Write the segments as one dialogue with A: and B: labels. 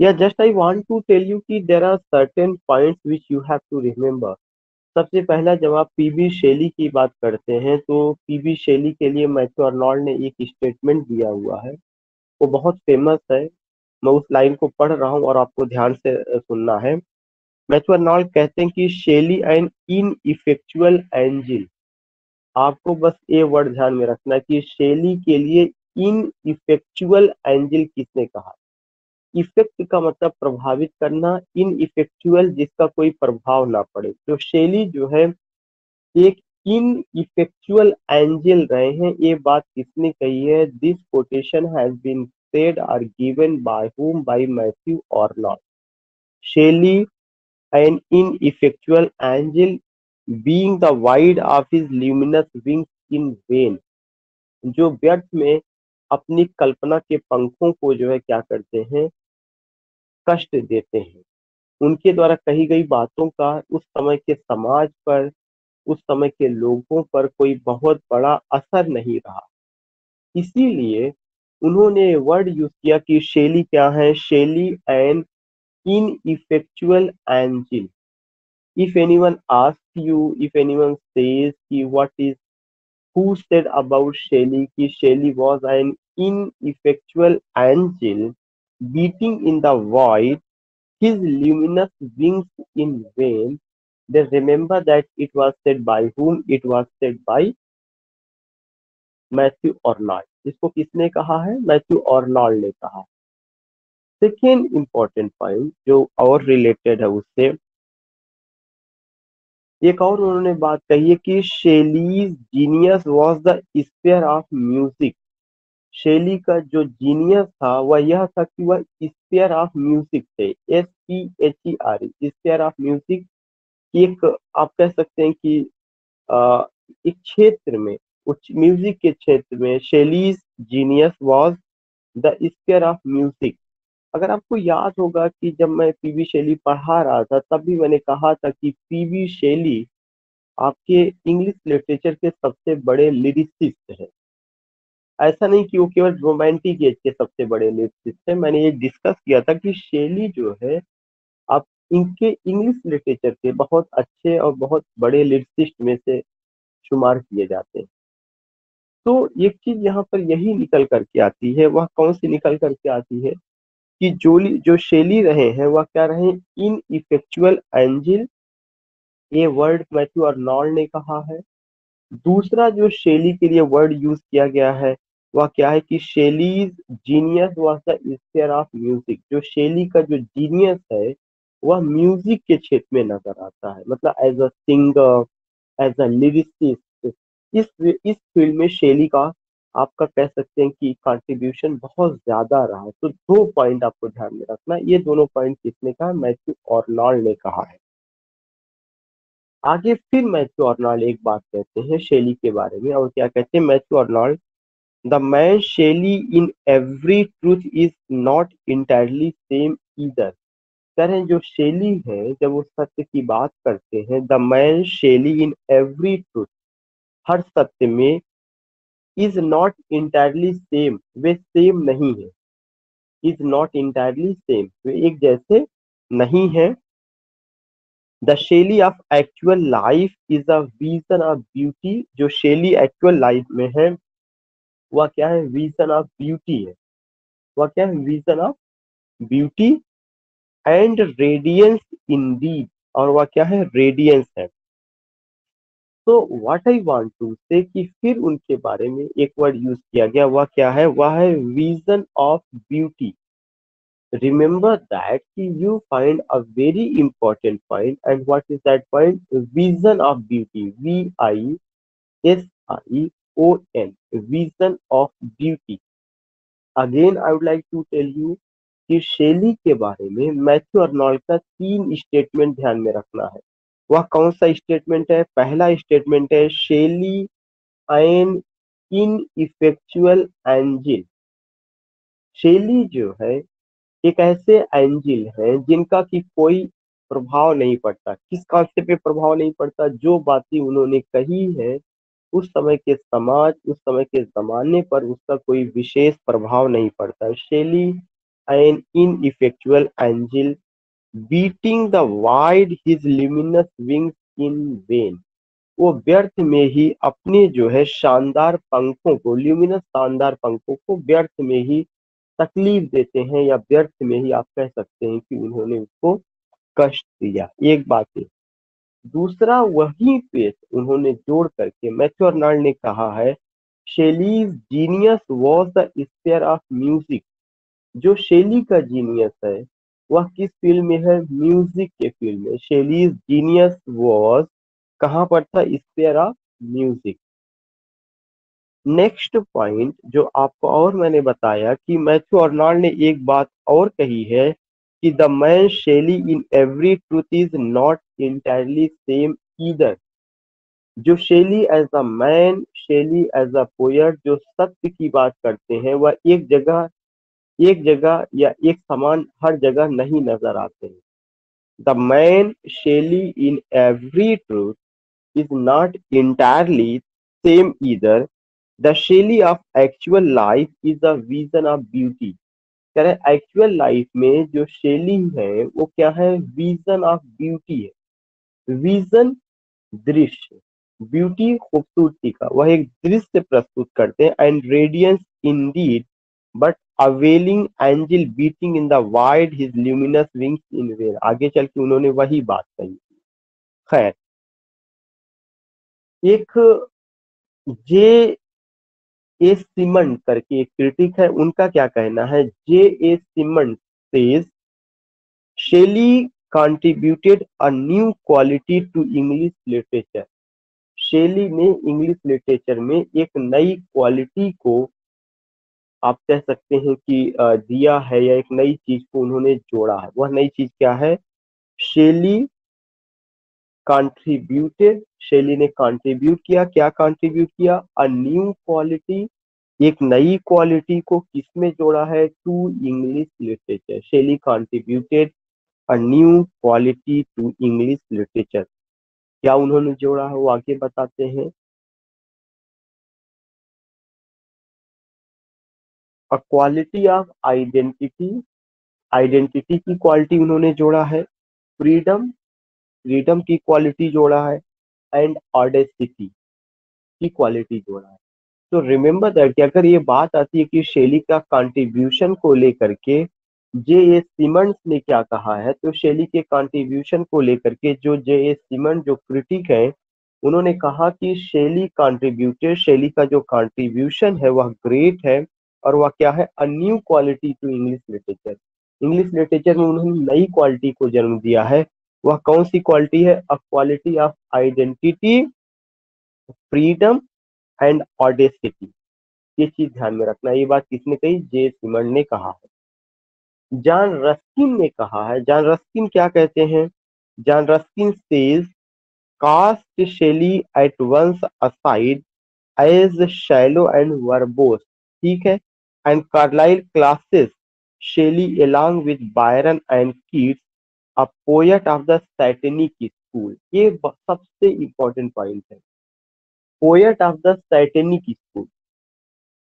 A: या just I want to tell you कि there are certain points which you have to remember. सबसे पहला जब आप पीबी शेली की बात करते हैं तो पीबी शेली के लिए मैथ्यू अर्नोल्ड ने एक स्टेटमेंट दिया हुआ है, वो बहुत फेमस है। मैं उस लाइन को पढ़ रहा हूँ और आपको ध्यान से सुनना है। मैथ्यू अर्नोल्ड कहते हैं कि Shelley an in effectual angel. आपको बस ये वर्ड ध्यान में रखना है कि शेली के लिए इन इफेक्चुअल एंजिल किसने कहा। इफेक्ट का मतलब प्रभावित करना, इन इफेक्चुअल जिसका कोई प्रभाव ना पड़े। तो शेली जो है एक इन इफेक्चुअल एंजल रहे हैं, ये बात किसने कही है? This quotation has been said or given by whom? By Matthew Arnold. Shelley, an ineffectual angel, being the wide of his luminous wings in vain, जो व्यर्थ में अपनी कल्पना के पंखों को जो है क्या करते हैं, कष्ट देते हैं। उनके द्वारा कही गई बातों का उस समय के समाज पर, उस समय के लोगों पर कोई बहुत बड़ा असर नहीं रहा। इसीलिए उन्होंने वर्ड यूज किया कि शेली क्या है? Shelley an ineffectual angel. If anyone ask you, if anyone says कि what is, who said about Shelley कि Shelley was an ineffectual angel beating in the void, his luminous wings in vain, then remember that it was said by whom? It was said by Matthew Arnold. इसको किसने कहा है? Matthew ऑर्नाल्ड ने कहा। Second important point जो और related है उससे, एक और उन्होंने बात कही है कि Shelley's genius was the sphere of music. Shelley का जो जीनियस था वह यह था कि वह स्पेयर ऑफ म्यूजिक थे। SPHERE, sphere of music. एक आप कह सकते हैं कि एक क्षेत्र में, उच्च म्यूजिक के क्षेत्र में Shelley's genius was the sphere of music. अगर आपको याद होगा कि जब मैं पीबी शेली पढ़ा रहा था तब भी मैंने कहा था कि पीबी शेली आपके इंग्लिश लिटरेचर के सबसे बड़े लिरिसिस्ट हैं। ऐसा नहीं कि वो केवल रोमांटिक एज के सबसे बड़े लिरिसिस्ट हैं। मैंने ये डिस्कस किया था कि शेली जो है आप इनके इंग्लिश लिटरेचर के बहुत अच्छे और बहुत बड़े लिरिसिस्ट में से शुमार किए जाते हैं। तो एक चीज यहाँ पर यही निकल करके आती है, वह कौन सी निकल करके आती है कि जो शेली रहे हैं वह क्या रहे? इन इफेक्चुअल एंजिल। ये वर्ड मैथ्यू अर्नोल्ड ने कहा है। दूसरा जो शेली के लिए वर्ड यूज किया गया है वह क्या है कि Shelley's genius was the sphere of music. जो शेली का जो जीनियस है वह म्यूजिक के क्षेत्र में नजर आता है, मतलब as a singer, as a lyricist. इस फील्ड में शेली का आपका कह सकते हैं कि कंट्रीब्यूशन बहुत ज्यादा रहा है। तो दो पॉइंट आपको ध्यान में रखना, ये दोनों पॉइंट किसने कहा? मैथ्यू ऑर्नाल्ड ने कहा है। आगे फिर मैथ्यू अर्नोल्ड एक बात कहते हैं शेली के बारे में, और क्या कहते हैं Matthew Arnold? The man Shelley in every truth is not entirely same either. कह रहे हैं जो शेली है जब वो सत्य की बात करते हैं, the man Shelley in every truth, हर सत्य में, इज नॉट इंटायरली सेम, वे सेम नहीं है। इज नॉट इंटायरली सेम, वे एक जैसे नहीं है। The Shelley of actual life is a vision of beauty. जो शेली एक्चुअल लाइफ में है वह क्या है? विजन ऑफ ब्यूटी है। वह क्या है? Vision of beauty and radiance indeed. और वह क्या है? रेडियंस है। तो व्हाट आई वांट टू से कि फिर उनके बारे में एक वर्ड यूज किया गया, वह क्या है? वह है vision of beauty. Remember that you find a very important point, and what is that point? Vision of beauty. VISION, vision of beauty. Again I would like to tell you कि शेली के बारे में मैथ्यू अर्नोल्ड का तीन statement ध्यान में रखना है। वह कौन सा स्टेटमेंट है? पहला स्टेटमेंट है Shelley an in effectual angel. शेली जो है एक ऐसे एंजिल हैं जिनका कि कोई प्रभाव नहीं पड़ता। किस कांसे पे प्रभाव नहीं पड़ता? जो बातें उन्होंने कही है उस समय के समाज, उस समय के जमाने पर उसका कोई विशेष प्रभाव नहीं पड़ता। शेली an ineffectual angel beating the wide his luminous wings in vain। वो व्यर्थ में ही अपने जो है शानदार पंखों को, ल्यूमिनस शानदार पंखों को व्यर्थ में ही तकलीफ देते हैं, या व्यर्थ में ही आप कह सकते हैं कि उन्होंने उसको कष्ट दिया। एक बात है। दूसरा, वही पे उन्होंने जोड़ करके मैथ्यू अर्नाल्ड ने कहा है, Shelley's genius was the sphere of music. जो शेली का जीनियस है वह किस फील्ड में है? म्यूजिक के फील्ड में। शेलीज जीनियस वॉज कहाँ पर था? Spare of music. Next point जो आपको और मैंने बताया कि मैथ्यू अर्नाल्ड ने एक बात और कही है कि the man Shelley in every truth is not entirely same either. जो Shelley as a man, Shelley as a poet जो सत्य की बात करते हैं, वह एक जगह या एक समान हर जगह नहीं नजर आते हैं। The man Shelley in every truth is not entirely same either. The Shelley of actual life is a vision of beauty। कह रहे एक्चुअल लाइफ में जो शेली है वो क्या है? विजन ऑफ ब्यूटी है। विजन दृश्य, ब्यूटी खूबसूरती का, वह एक दृश्य प्रस्तुत करते हैं। And radiance indeed but availing angel beating in the wide his luminous wings in vain. आगे चल के उन्होंने वही बात कही। खैर, एक जे ए सिमन करके एक क्रिटिक है, उनका क्या कहना है? J A Symons says Shelley contributed a new quality to English literature. Shelley ने इंग्लिश लिटरेचर में एक नई क्वालिटी को आप कह सकते हैं कि दिया है, या एक नई चीज को उन्होंने जोड़ा है। वह नई चीज क्या है? शेली कंट्रीब्यूटेड, शेली ने कंट्रीब्यूट किया। क्या कंट्रीब्यूट किया? अ न्यू क्वालिटी, एक नई क्वालिटी को किसमें जोड़ा है? To English literature. Shelley contributed a new quality to English literature. क्या उन्होंने जोड़ा है वो आगे बताते हैं। A quality of identity, identity की क्वालिटी उन्होंने जोड़ा है। फ्रीडम, फ्रीडम की क्वालिटी जोड़ा है। एंड ऑडेसिटी की क्वालिटी जोड़ा है। तो रिमेम्बर दैट कि अगर ये बात आती है कि शेली का कंट्रीब्यूशन को लेकर के जे ए सिमंड्स ने क्या कहा है, तो शेली के कंट्रीब्यूशन को लेकर के जो जे ए सिमंड जो क्रिटिक है, उन्होंने कहा कि शेली कंट्रीब्यूटेड, शेली का जो कंट्रीब्यूशन है वह ग्रेट है, और वह क्या है? A new quality to English literature. English literature में उन्होंने नई क्वालिटी को जन्म दिया है। वह कौन सी क्वालिटी है? अ quality of identity, freedom and audacity. ये चीज ध्यान में रखना। ये बात किसने कही? जे सिमंड ने कहा है। जॉन रस्किन ने कहा है। जॉन रस्किन क्या कहते हैं? John Ruskin says cast Shelley at once aside as shallow and verbose. ठीक है। And Carlyle classes Shelley along with Byron and Keats a poet of the Satanic school। ये सबसे इंपॉर्टेंट पॉइंट है। Poet of the satanic school,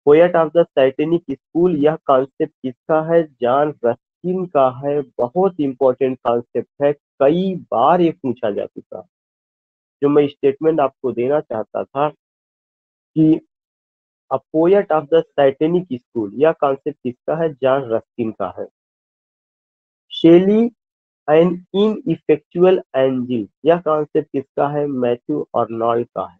A: poet of the satanic school, यह concept किसका है? John Ruskin का है। बहुत इंपॉर्टेंट कॉन्सेप्ट है, कई बार ये पूछा जा चुका। जो मैं स्टेटमेंट आपको देना चाहता था कि a poet of the satanic school, यह कॉन्सेप्ट किसका है? जॉन रस्किन का है। शेली एन इनइफेक्चुअल एंजिल, यह कॉन्सेप्ट किसका है? मैथ्यू अर्नोल्ड का है।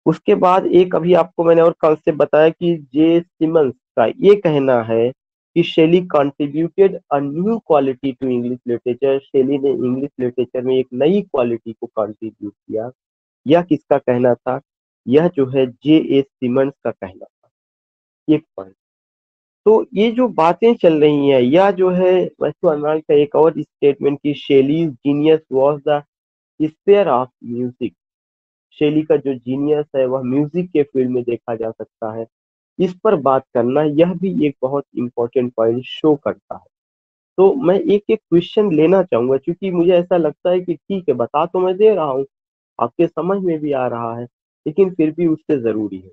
A: उसके बाद एक अभी आपको मैंने और कॉन्सेप्ट बताया कि जे सिमंस का ये कहना है कि Shelley contributed a new quality to English literature. Shelley ने इंग्लिश लिटरेचर में एक नई क्वालिटी को कंट्रीब्यूट किया। यह किसका कहना था? यह जो है जे ए सिमंस का कहना था। एक पॉइंट। तो ये जो बातें चल रही हैं, या जो है मैथ्यू अर्नोल्ड का एक और स्टेटमेंट की Shelley genius was the sphere of music. Shelley का जो जीनियस है वह म्यूजिक के फील्ड में देखा जा सकता है। इस पर बात करना, यह भी एक बहुत इंपॉर्टेंट पॉइंट शो करता है। तो मैं एक एक क्वेश्चन लेना चाहूंगा, क्योंकि मुझे ऐसा लगता है कि ठीक है, बता तो मैं दे रहा हूँ, आपके समझ में भी आ रहा है, लेकिन फिर भी उससे जरूरी है।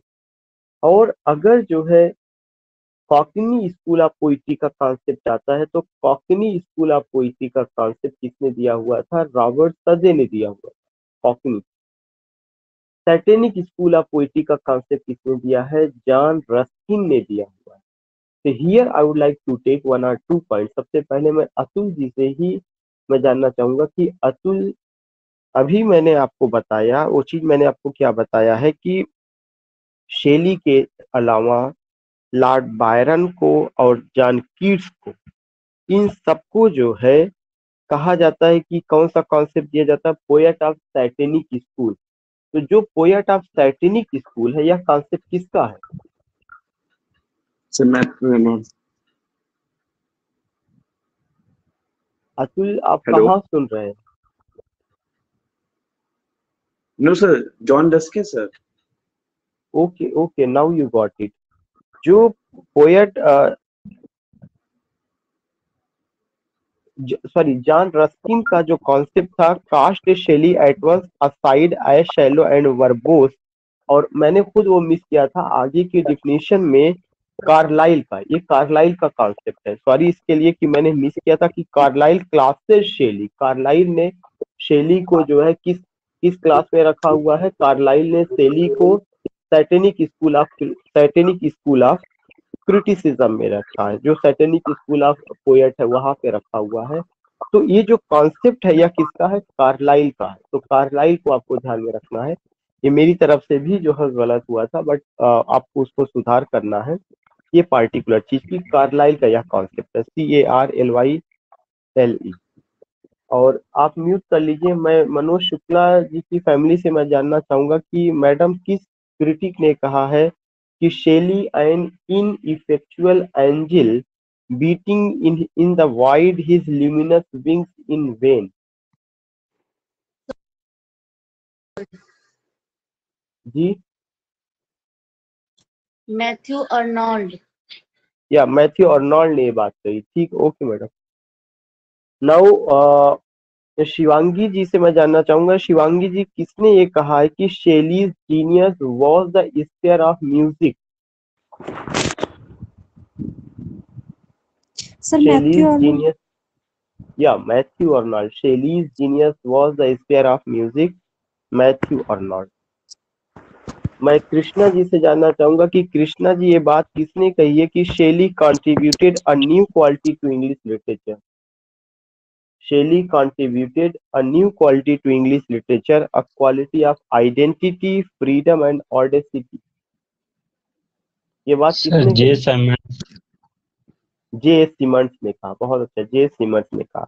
A: और अगर जो है कॉकनी स्कूल ऑफ पोइट्री का कॉन्सेप्ट आता है, तो कॉकनी स्कूल ऑफ पोइट्री का कॉन्सेप्ट किसने दिया हुआ था? रॉबर्ट सजे ने दिया हुआ था, Cockney. Satanic school of poetry का कॉन्सेप्ट किसने दिया है? जॉन रस्किन ने दिया हुआ है। तो here I would like to take 1 or 2 point. सबसे पहले मैं अतुल जी से ही मैं जानना चाहूंगा कि अतुल, अभी मैंने आपको बताया वो चीज, मैंने आपको क्या बताया है कि शेली के अलावा लॉर्ड बायरन को और जॉन कीट्स को, इन सबको जो है कहा जाता है कि कौन सा कॉन्सेप्ट दिया जाता है? Poet of satanic school. तो जो पोएट ऑफ सैटेनिक स्कूल है, यह कॉन्सेप्ट किसका है?
B: Sir Matthew Arnold.
A: अतुल, आप
B: हेलो।
A: कहाँ सुन रहे हैं?
B: No sir, John Ruskin sir.
A: Okay okay, now you got it. जो पोएट, सॉरी, जॉन रस्किन का जो कॉन्सेप्ट था, cast Shelley at once aside as shallow and verbose, और मैंने खुद वो मिस किया था आगे की डिफिनेशन में, कार्लाइल का, ये कार्लाइल का कॉन्सेप्ट है। सॉरी इसके लिए कि मैंने मिस किया था कि कार्लाइल क्लासेस शेली, कार्लाइल ने शेली को जो है किस किस क्लास में रखा हुआ है? कार्लाइल ने शेली को सैटेनिक स्कूल ऑफ क्रिटिसिज्म में रखा है, जो सैटेनिक स्कूल ऑफ पोएट है वहां पे रखा हुआ है। तो ये जो कॉन्सेप्ट है यह किसका है? कार्लाइल का है। तो कार्लाइल को आपको ध्यान में रखना है। ये मेरी तरफ से भी जो है गलत हुआ था, बट आपको उसको सुधार करना है। ये पार्टिकुलर चीज की कार्लाइल का यह कॉन्सेप्ट है, CARLYLE। और आप म्यूट कर लीजिए। मैं मनोज शुक्ला जी की फैमिली से मैं जानना चाहूंगा कि मैडम, किस क्रिटिक ने कहा है कि Shelley an ineffectual angel beating in the wide his luminous wings in vain? जी,
C: मैथ्यू अर्नोल्ड।
A: या मैथ्यू अर्नोल्ड ने ये बात कही। ठीक, okay madam. Now Shivangi ji से मैं जानना चाहूंगा, शिवांगी जी, किसने ये कहा है कि Shelley's genius was the sphere of music?
D: Sir
A: Shelley's
D: Matthew Arnold.
A: Genius, या Matthew Arnold, Shelley's genius was the sphere of music, Matthew Arnold. मैं कृष्णा जी से जानना चाहूंगा कि कृष्णा जी, ये बात किसने कही है कि Shelley contributed a new quality to English literature? Shelley contributed a new quality to English literature, a quality of identity, freedom and audacity. ये बात
E: सर
A: किसने
E: जे
A: कही?
E: साइमंड्स।
A: जे सिमंड्स ने कहा। बहुत अच्छा, जे सिमंड्स ने कहा।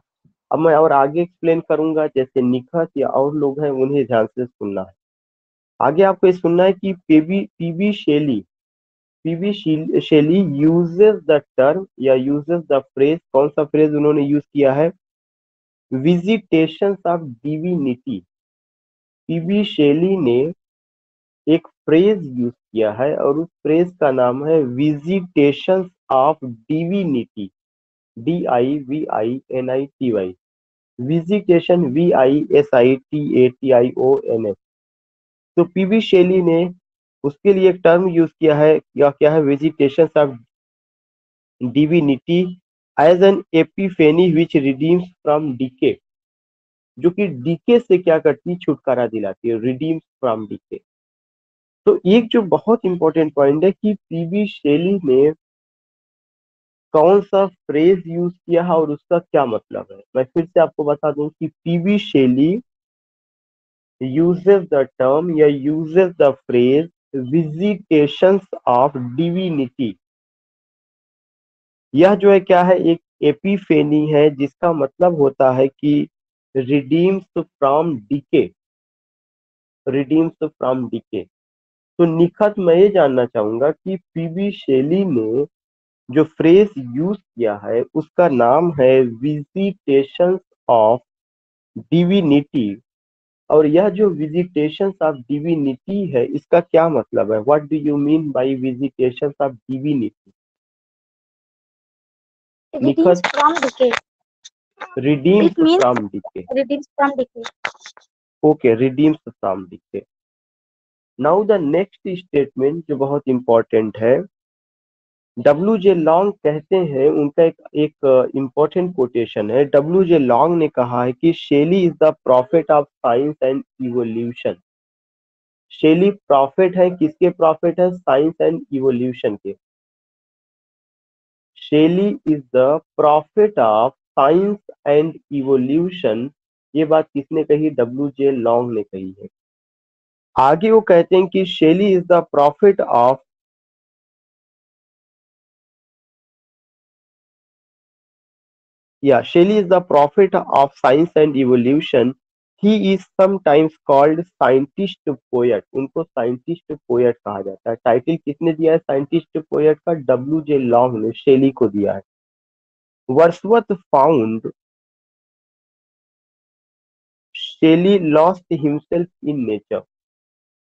A: अब मैं और आगे एक्सप्लेन करूंगा, जैसे निखत या और लोग हैं उन्हें ध्यान से सुनना है। आगे आपको ये सुनना है कि PB Shelley uses the term या यूजेस द फ्रेज, कौन सा फ्रेज उन्होंने यूज किया है? Visitations of divinity. PB Shelley ने एक फ्रेज यूज किया है और उस फ्रेज का नाम है visitations of divinity, DIVINITY। Visitation, VISITATIONS। तो पीबी शेली ने उसके लिए एक टर्म यूज किया है, या क्या है? Visitations of divinity as an epiphany which redeems from decay, जो कि डीके से क्या करती है? छुटकारा दिलाती है, रिडीम्स फ्रॉम डीके। तो एक जो बहुत इंपॉर्टेंट पॉइंट है कि पीबी शेली ने कौन सा फ्रेज यूज किया है और उसका क्या मतलब है। मैं फिर से आपको बता दूं कि PB Shelley uses the term या uses the phrase visitations of divinity. यह जो है क्या है? एक एपिफेनी है, जिसका मतलब होता है कि redeems from decay, redeems from decay. तो निखत, मैं ये जानना चाहूंगा कि पीबी शेली ने जो फ्रेज यूज किया है उसका नाम है विजिटेशंस ऑफ डिविनिटी, और यह जो विजिटेशंस ऑफ डिविनिटी है इसका क्या मतलब है? What do you mean by visitations of divinity?
C: Redeems
A: निखत,
C: from decay.
A: Redeems
C: It means
A: from decay.
C: redeems from decay.
A: Okay, redeems from decay. Now the next statement जो बहुत इंपॉर्टेंट है, डब्ल्यू जे लॉन्ग कहते हैं, उनका एक एक important quotation है। डब्ल्यू जे लॉन्ग ने कहा है कि Shelley is the prophet of science and evolution. Shelley prophet है, किसके प्रॉफिट है? साइंस एंड इवोल्यूशन के। Shelley is the prophet of science and evolution. ये बात किसने कही? डब्ल्यू जे लॉन्ग ने कही है। आगे वो कहते हैं कि Shelley is the prophet of Shelley is the prophet of science and evolution. He is sometimes called scientist poet. उनको scientist poet कहा जाता है। टाइटल किसने दिया है scientist poet का? डब्ल्यू जे लॉन्ग ने शेली को दिया है। वर्dsworth found Shelley lost himself in nature.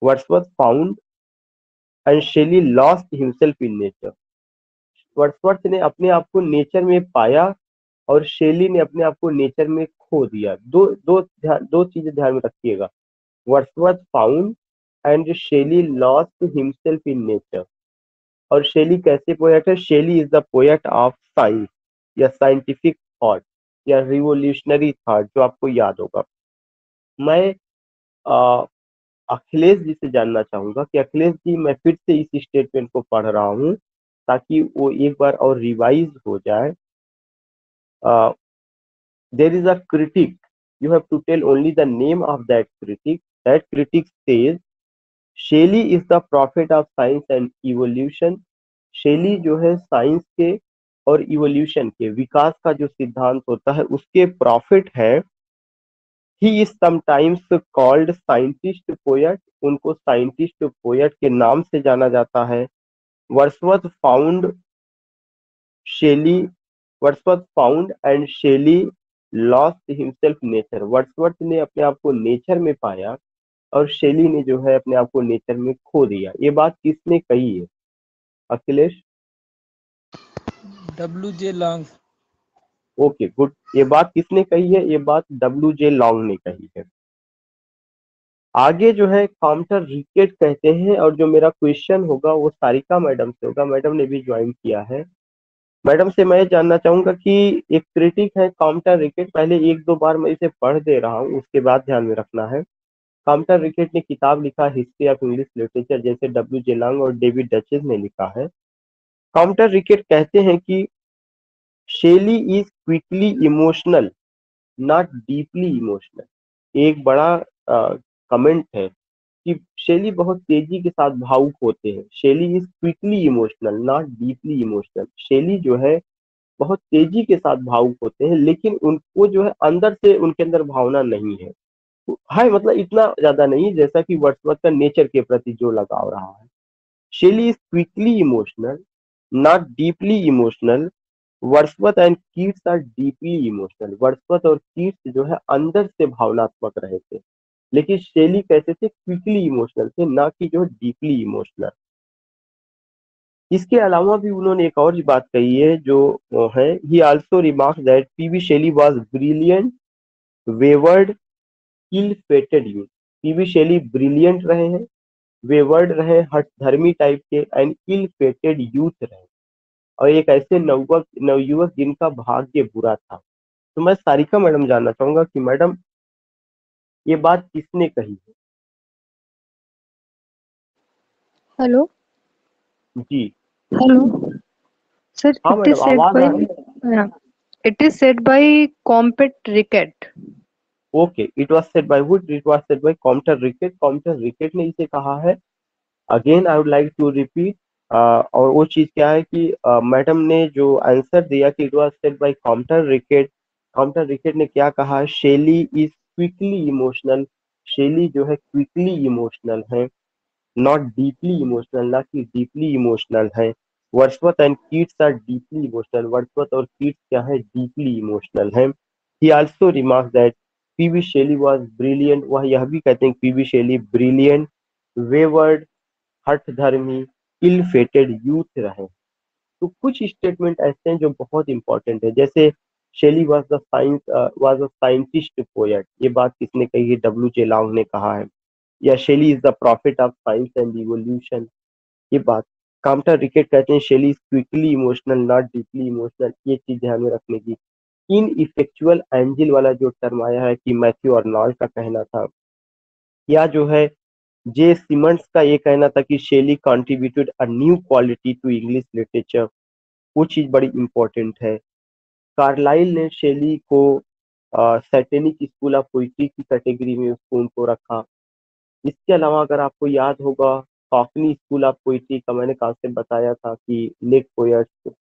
A: Wordsworth found and Shelley lost himself in nature. वर्dsworth ने अपने आप को नेचर में पाया और शेली ने अपने आप को नेचर में खो दिया। दो चीजें ध्यान में रखिएगा। Wordsworth found and Shelley lost himself in nature. और शेली कैसे पोएट है? Shelley is the poet of science या साइंटिफिक थॉट या रिवोल्यूशनरी थॉट, जो आपको याद होगा। मैं अखिलेश जी से जानना चाहूंगा कि अखिलेश जी, मैं फिर से इस स्टेटमेंट को पढ़ रहा हूँ ताकि वो एक बार और रिवाइज हो जाए। There is a critic. You have to tell only the name of that critic. That critic says Shelley is the prophet of science and evolution. Shelley जो है साइंस के और इवोल्यूशन के, विकास का जो सिद्धांत होता है, उसके प्रॉफिट है। He is sometimes called scientist poet. उनको साइंटिस्ट पोएट के नाम से जाना जाता है। Wordsworth found Shelley Wordsworth found and Shelley lost himself nature. Wordsworth ने अपने आप को नेचर में पाया और शेली ने जो है अपने आप को नेचर में खो दिया। ये बात किसने कही है Akhilesh?
D: W J long.
A: Okay good. ये बात किसने कही है? ये बात डब्ल्यू जे लॉन्ग ने कही है। आगे जो है काउंटर रिकेट कहते हैं, और जो मेरा क्वेश्चन होगा वो सारिका मैडम से होगा। मैडम ने भी ज्वाइन किया है। मैडम से मैं जानना चाहूंगा कि एक क्रिटिक है काउंटर रिकेट। पहले एक दो बार मैं इसे पढ़ दे रहा हूँ, उसके बाद ध्यान में रखना है। काउंटर रिकेट ने किताब लिखा हिस्ट्री ऑफ इंग्लिश लिटरेचर, जैसे डब्ल्यू जे लॉन्ग और डेविड डचेस ने लिखा है। काउंटर रिकेट कहते हैं कि Shelley is quickly emotional, not deeply emotional. एक बड़ा कमेंट है कि शेली बहुत तेजी के साथ भावुक होते हैं। Shelley is quickly emotional, not deeply emotional. Shelley जो है बहुत तेजी के साथ भावुक होते हैं, लेकिन उनको जो है अंदर से उनके अंदर भावना नहीं है। मतलब इतना ज्यादा नहीं जैसा कि वर्ड्सवर्थ का नेचर के प्रति जो लगाव रहा है। Shelley is quickly emotional, not deeply emotional. Wordsworth and Keats are deeply emotional. Wordsworth और कीट्स जो है अंदर से भावनात्मक रहे थे, लेकिन शेली कैसे थे? क्विकली इमोशनल थे, ना कि जो डीपली इमोशनल। इसके अलावा भी उन्होंने एक और बात कही है जो है, he also remarks that PB Shelley was brilliant, wayward, ill fated youth. PB Shelley brilliant रहे हैं, वेवर्ड रहे, हठ धर्मी टाइप के, एंड इल फेटेड यूथ रहे, और एक ऐसे नवयुवक जिनका भाग्य बुरा था। तो मैं सारिका मैडम जानना चाहूंगा कि मैडम ये बात किसने कही है?
E: हेलो
A: जी
E: हेलो सर,
A: हाँ
E: it is
A: मैडम,
E: said
A: आवाज आ
E: by
A: रही है।
E: yeah, it is said by Compet Ricket.
A: Okay, it was said by who? It was said by Compton Rickett. Compton Rickett ने इसे कहा है। Again I would like to repeat. और वो चीज क्या है कि मैडम ने जो आंसर दिया कि it was said by Compton Rickett, Compton Rickett ने क्या कहा? Shelley is quickly emotional. Shelley जो है क्विकली इमोशनल है, नॉट डीपली इमोशनल, ना कि डीपली इमोशनल है। Wordsworth and Keats are deeply emotional. Wordsworth और कीट्स क्या है? डीपली इमोशनल है। He also remarks that PB Shelley was brilliant. वह यह भी कहते हैं कि पीवी शेली ब्रिलियंट, वेवर्ड, हठधर्मी, इल फेटेड यूथ रहे। तो कुछ स्टेटमेंट ऐसे हैं जो बहुत इंपॉर्टेंट है, जैसे शेली वाज अ साइंटिस्ट पोएट। ये बात किसने कही है? डब्ल्यू जे लॉन्ग ने कहा है। या Shelley is the prophet of science and evolution, ये बात काम्प्टन रिकेट कहते हैं Shelley is quickly emotional not deeply emotional, ये चीज ध्यान में रखने की। इन इफेक्चुअल एंजिल वाला जो टर्म आया है कि मैथ्यू अर्नोल्ड का कहना था, या जो है जे सिमंड्स का ये कहना था कि Shelley contributed a new quality to English literature, वो चीज बड़ी इंपॉर्टेंट है। कार्लाइल ने शेली को सैटेनिक स्कूल ऑफ पोइट्री की कैटेगरी में उसको उनको रखा। इसके अलावा अगर आपको याद होगा कॉकनी स्कूल ऑफ पोइट्री का मैंने कॉन्सेप्ट बताया था कि लेग पोएट्स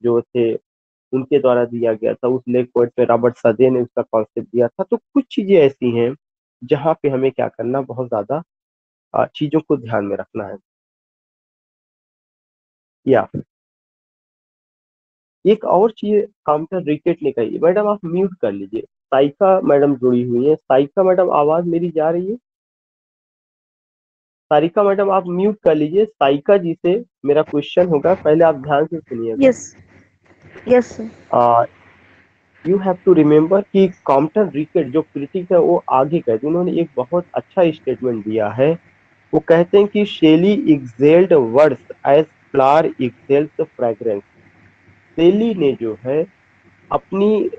A: जो थे उनके द्वारा दिया गया था, उस लेग पोएट में रॉबर्ट सदे ने उसका कॉन्सेप्ट दिया था। तो कुछ चीजें ऐसी हैं जहाँ पे हमें क्या करना, बहुत ज्यादा चीजों को ध्यान में रखना है। या एक और चीज काउंटर रिकेट ने कही, मैडम आप म्यूट कर लीजिए, साइका मैडम जुड़ी हुई है। साइका मैडम आवाज मेरी जा रही है? सारिका मैडम आप म्यूट कर लीजिए, साइका जी से मेरा क्वेश्चन होगा, पहले आप ध्यान से सुनिएगा।
C: Yes sir.
A: You have to remember कि कॉम्पटन रिकेट जो क्रिटिक है वो आगे कहते हैं, उन्होंने एक बहुत अच्छा स्टेटमेंट दिया है। वो कहते हैं कि Shelley exhaled words as flower exhales fragrance. Shelley ने जो है अपनी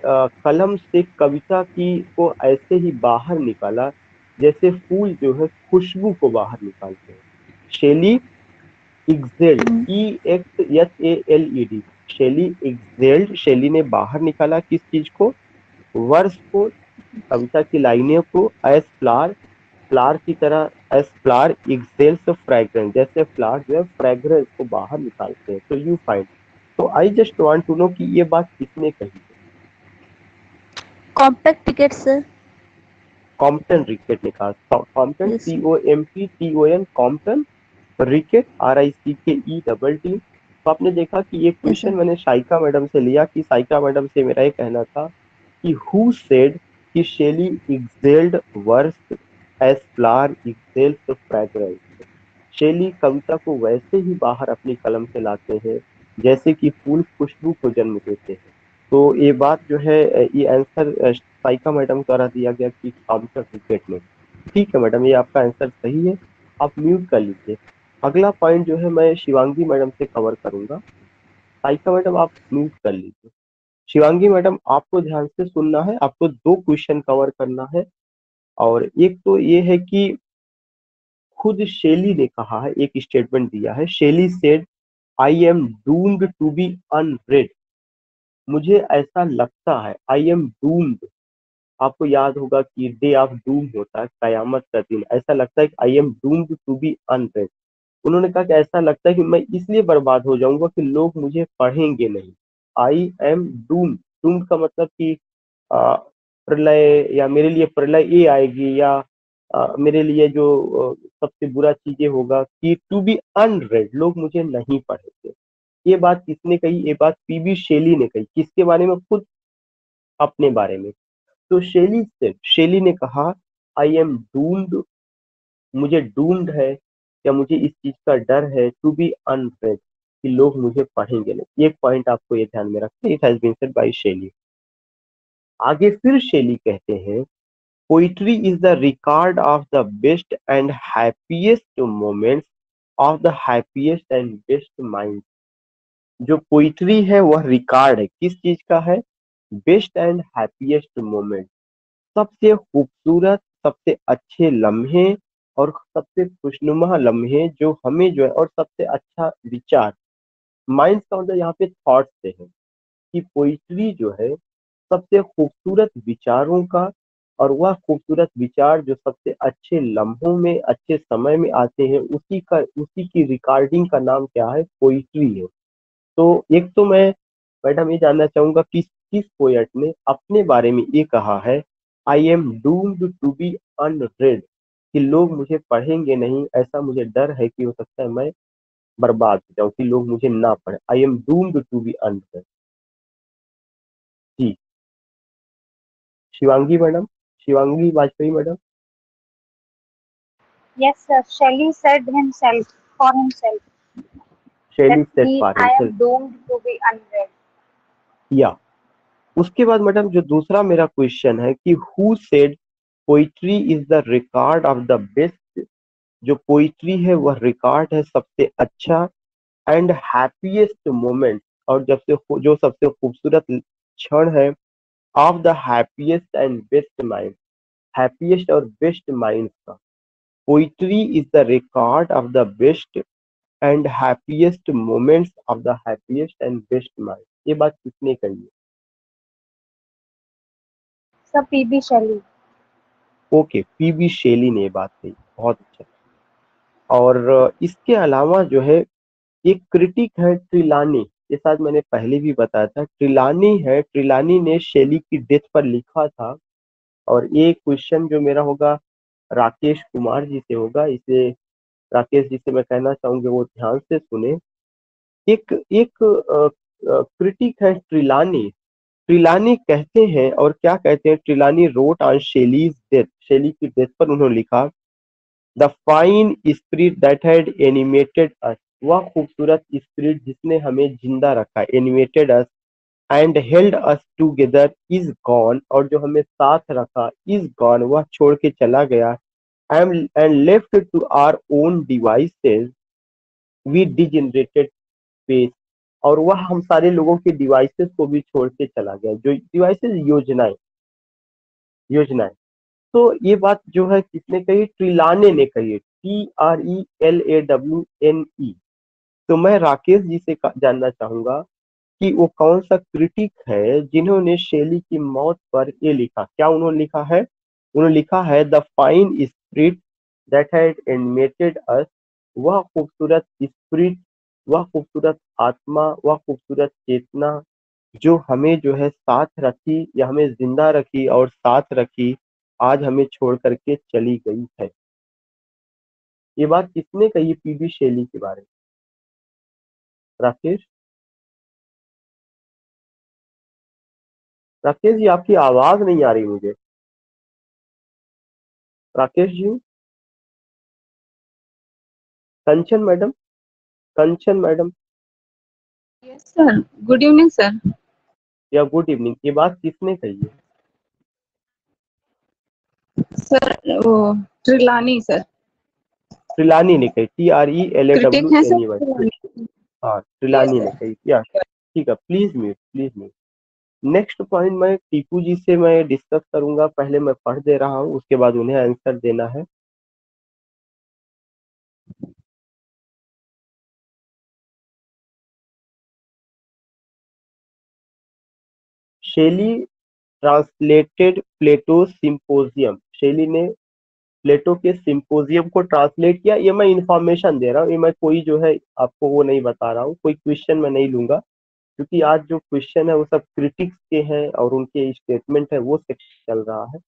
A: कलम से कविता की को ऐसे ही बाहर निकाला जैसे फूल जो है खुशबू को बाहर निकालते हैं। शेली एक्सेल्ड, EXSALED, शेली एक्सेल्ड, शेली ने बाहर निकाला किस चीज को, वर्ष को, कविता की लाइनें को, एज फ्लावर, फ्लावर की तरह, एज फ्लावर एक्सेल्स फ्रेग्रेंस, जैसे फ्लावर जो है फ्रेग्रेंस को बाहर निकालते हैं। तो यू फाइंड, तो I just want to know कि ये बात किसने कही है।
C: Compact ticket sir.
A: Compton Rickett ने कहा, Compton
C: Yes sir.
A: COMPTON, Compton Rickett RICKETT। तो आपने देखा कि ये
C: Yes
A: क्वेश्चन
C: sir.
A: मैंने साइका मैडम से लिया कि साइका मैडम से मेरा ये कहना था कि हु सेड कि Shelley exhaled verse as flower exhales fragrance. Shelley कविता को वैसे ही बाहर अपनी कलम से लाते हैं जैसे कि फूल खुशबू को जन्म देते हैं। तो ये बात जो है, ये आंसर साइका मैडम द्वारा दिया गया कि काउंटर क्रिकेट में। ठीक है मैडम, ये आपका आंसर सही है, आप म्यूट कर लीजिए। अगला पॉइंट जो है मैं शिवांगी मैडम से कवर करूंगा। साइका मैडम आप म्यूट कर लीजिए। शिवांगी मैडम आपको ध्यान से सुनना है, आपको दो क्वेश्चन कवर करना है। और एक तो ये है कि खुद शेली ने कहा है, एक स्टेटमेंट दिया है, Shelley said I am doomed to be unread. मुझे ऐसा लगता है, आई एम डूम्ड, आपको याद होगा कि डे ऑफ डूम होता है, कयामत का दिन, ऐसा लगता है कि I am doomed to be unread. उन्होंने कहा कि ऐसा लगता है कि मैं इसलिए बर्बाद हो जाऊंगा कि लोग मुझे पढ़ेंगे नहीं। आई एम डूम्ड, डूम्ड का मतलब कि प्रलय, या मेरे लिए प्रलय ये आएगी, या मेरे लिए जो सबसे बुरा चीजें होगा कि टू बी अनरेड, लोग मुझे नहीं पढ़ेंगे। ये बात किसने कही, ये बात पीबी शेली ने कही। किसके बारे में, खुद अपने बारे में। तो शेली ने कहा आई एम डूम्ड, मुझे डूम्ड है या मुझे इस चीज का डर है टू बी अनरेड, कि लोग मुझे पढ़ेंगे नहीं। एक पॉइंट आपको ये ध्यान में रखना, it has been said by Shelley. आगे फिर शेली कहते हैं poetry is the record of the best and happiest moments of the happiest and best mind. जो पोइट्री है वह रिकॉर्ड है, किस चीज का है, बेस्ट एंड हैप्पीएस्ट मोमेंट, सबसे खूबसूरत, सबसे अच्छे लम्हे और सबसे खुशनुमा लम्हे जो हमें जो है, और सबसे अच्छा विचार, माइंड का मतलब यहाँ पे थॉट से है कि पोइट्री जो है सबसे खूबसूरत विचारों का, और वह खूबसूरत विचार जो सबसे अच्छे लम्हों में, अच्छे समय में आते हैं, उसी की रिकॉर्डिंग का नाम क्या है, पोइट्री है। तो एक तो मैं मैडम ये जानना चाहूंगा कि किस पोएट ने अपने बारे में ये कहा है I am doomed to be unread, कि लोग मुझे पढ़ेंगे नहीं, ऐसा मुझे डर है कि हो सकता है मैं बर्बाद हो जाऊं, कि लोग मुझे ना पढ़े, I am doomed to be unread. जी Shivangi madam, Shivangi Vajpayee madam.
D: Yes, sir. Shelley said himself for himself
A: Shelley
D: that
A: said for
D: I
A: himself,
D: am doomed to be unread.
A: या उसके बाद मैडम जो दूसरा मेरा क्वेश्चन है कि who said poetry is the record of the best, जो poetry है वह रिकॉर्ड है सबसे अच्छा एंड हैप्पीएस्ट मोमेंट, और जो सबसे खूबसूरत क्षण है, of the happiest and best mind, happiest और बेस्ट माइंड का। Poetry is the record of the best and happiest moments of the happiest and best mind. ये बात किसने कही है?
D: Sir P.B. Shelley.
A: Okay, PB Shelley ने ये बात कही, बहुत अच्छा। और इसके अलावा जो है एक क्रिटिक है ट्रिलानी, ये शायद मैंने पहले भी बताया था, ट्रिलानी है, ट्रिलानी ने शेली की डेथ पर लिखा था। और ये क्वेश्चन जो मेरा होगा राकेश कुमार जी से होगा, इसे राकेश जी से मैं कहना चाहूंगी वो ध्यान से सुने। एक एक क्रिटिक है ट्रिलानी, ट्रिलानी कहते हैं, और क्या कहते हैं, Trelawny wrote on Shelley's death, Shelley की डेथ पर उन्होंने लिखा, the fine spirit that had animated us, वह खूबसूरत स्पिरिट जिसने हमें जिंदा रखा, animated us and held us together is gone, और जो हमें साथ रखा, इज गॉन, वह छोड़ के चला गया, and left to our own devices we degenerated space, और वह हम सारे लोगों के डिवाइसेस को भी छोड़ के चला गया, जो डिवाइसेस योजनाएं, योजनाएं। तो ये बात जो है किसने कही? ट्रिलाने ने कही है, TRELAWNE। तो मैं राकेश जी से जानना चाहूंगा कि वो कौन सा क्रिटिक है जिन्होंने शेली की मौत पर ये लिखा, क्या उन्होंने लिखा है? उन्होंने लिखा है the fine spirit that had animated us, वह खूबसूरत स्पिरिट, वह खूबसूरत आत्मा, वह खूबसूरत चेतना जो हमें जो है साथ रखी, या हमें जिंदा रखी और साथ रखी, आज हमें छोड़ करके चली गई है। ये बात किसने कही पीबी शेली के बारे में? राकेश, राकेश जी आपकी आवाज नहीं आ रही मुझे। Rakesh ji, Kanchan madam, Kanchan madam,
F: Yes, sir. Good evening, sir.
A: या गुड इवनिंग, ये बात किसने कही है?
F: Sir, oh, Trilani, sir.
A: ट्रिलानी ने कही,
F: Critic है sir
A: TRELAWNEY।
F: Trilani.
A: हाँ,
F: Yes,
A: ट्रिलानी ने
F: sir.
A: कही, या ठीक है, please mute, please mute. Next point मैं टीपू जी से मैं डिस्कस करूंगा, पहले मैं पढ़ दे रहा हूँ, उसके बाद उन्हें आंसर देना है। शेली ट्रांसलेटेड प्लेटो सिंपोजियम, शेली ने प्लेटो के सिंपोजियम को ट्रांसलेट किया। ये मैं इंफॉर्मेशन दे रहा हूँ, ये मैं कोई जो है आपको वो नहीं बता रहा हूँ, कोई क्वेश्चन मैं नहीं लूंगा, क्योंकि आज जो क्वेश्चन है वो सब क्रिटिक्स के हैं और उनके स्टेटमेंट है, वो सेक्शन चल रहा है।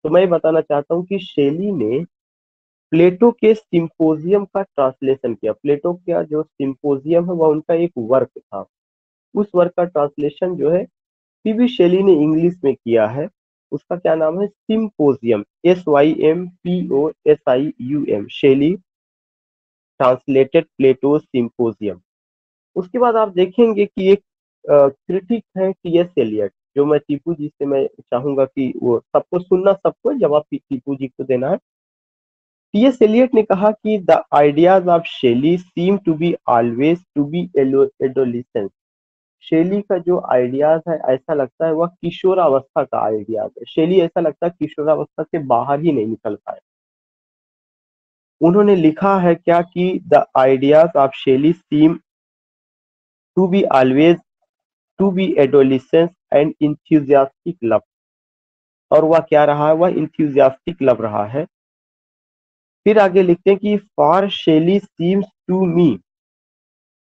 A: तो मैं ये बताना चाहता हूँ कि शेली ने प्लेटो के सिंपोजियम का ट्रांसलेशन किया। प्लेटो का जो सिंपोजियम है वह उनका एक वर्क था, उस वर्क का ट्रांसलेशन जो है पीबी शेली ने इंग्लिश में किया है। उसका क्या नाम है? सिंपोजियम, SYMPOSIUM, शेली ट्रांसलेटेड प्लेटो सिंपोजियम। उसके बाद आप देखेंगे कि एक क्रिटिक है TS एलियट, जो मैं टीपू जी से मैं चाहूंगा कि वो सबको सुनना, सबको जवाब टीपू जी को देना है। TS एलियट ने कहा कि the ideas of Shelley seem to be always to be adolescence, Shelley का जो आइडियाज है ऐसा लगता है वह किशोरावस्था का आइडियाज है, शेली ऐसा लगता है किशोरावस्था से बाहर ही नहीं निकल पाए। उन्होंने लिखा है क्या कि the ideas of Shelley seem to be always to be adolescence and enthusiastic love, और वह क्या रहा है? वह इंथ्यूजियास्टिक लव रहा है। फिर आगे लिखते हैं कि for Shelley seems to me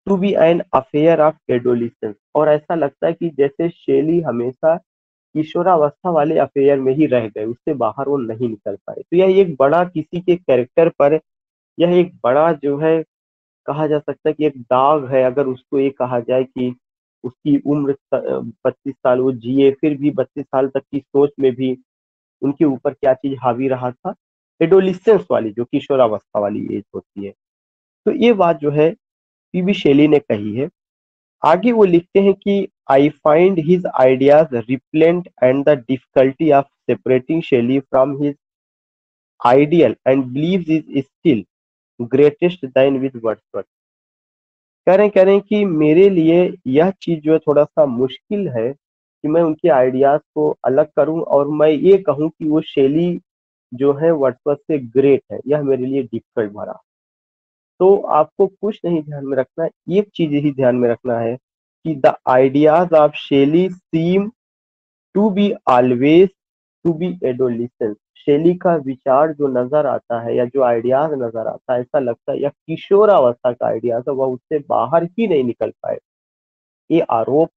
A: to be an affair of adolescence, और ऐसा लगता है कि जैसे शेली हमेशा किशोरावस्था वाले अफेयर में ही रह गए, उससे बाहर वो नहीं निकल पाए। तो यह एक बड़ा किसी के कैरेक्टर पर, यह एक बड़ा जो है कहा जा सकता है कि एक दाग है, अगर उसको ये कहा जाए कि उसकी उम्र 25 साल वो जिए, फिर भी 32 साल तक की सोच में भी उनके ऊपर क्या चीज हावी रहा था? एडोलिसेंस वाली, जो किशोरावस्था वाली एज होती है। तो ये बात जो है पीबी शेली ने कही है। आगे वो लिखते हैं कि I find his ideas repellent and the difficulty of separating Shelley from his ideal and believes is still greatest then with Wordsworth. कह रहे हैं कि मेरे लिए यह चीज जो है थोड़ा सा मुश्किल है कि मैं उनके आइडियाज को अलग करूं और मैं ये कहूं कि वो शैली जो है वर्ड्सवर्थ से ग्रेट है, यह मेरे लिए डिफिकल्ट भरा। तो आपको कुछ नहीं ध्यान में रखना है, एक चीज ही ध्यान में रखना है कि the ideas of Shelley seem to be always to be adolescence. Shelley का विचार जो नजर आता है या जो आइडियाज नजर आता है, ऐसा लगता है या किशोरावस्था का आइडियाज है, वह उससे बाहर ही नहीं निकल पाए। ये आरोप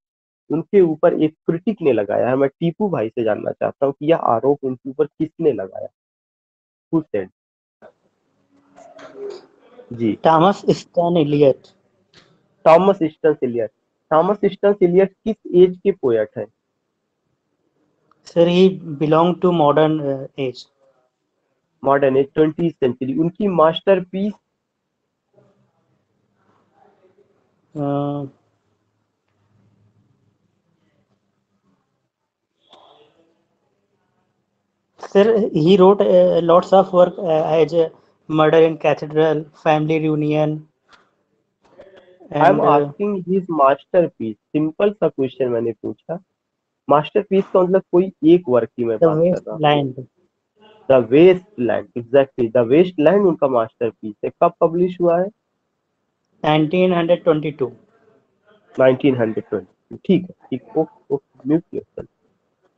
A: उनके ऊपर एक क्रिटिक ने लगाया है। मैं टीपू भाई से जानना चाहता हूँ कि यह आरोप उनके ऊपर किसने लगाया? Who said? जी,
G: Thomas Stearns Eliot.
A: Thomas Stearns Eliot. Thomas Stearns Eliot किस एज के पोएट है?
G: Sir he belong to modern age.
A: Modern age, 20th century. उनकी masterpiece?
G: Sir he wrote lots of work as murder in cathedral, family reunion
A: I am
G: and
A: asking his masterpiece. Simple सा question मैंने पूछा। Masterpiece का मतलब कोई एक work की मैं
G: द
A: बात कर
G: वेस्ट
A: रहा हूँ।
G: Land.
A: The waste land, exactly, the waste land उनका मास्टरपीस है। कब पब्लिश हुआ है?
G: 1922।
A: 1920। ठीक है, ठीक। Okay okay, mute yourself.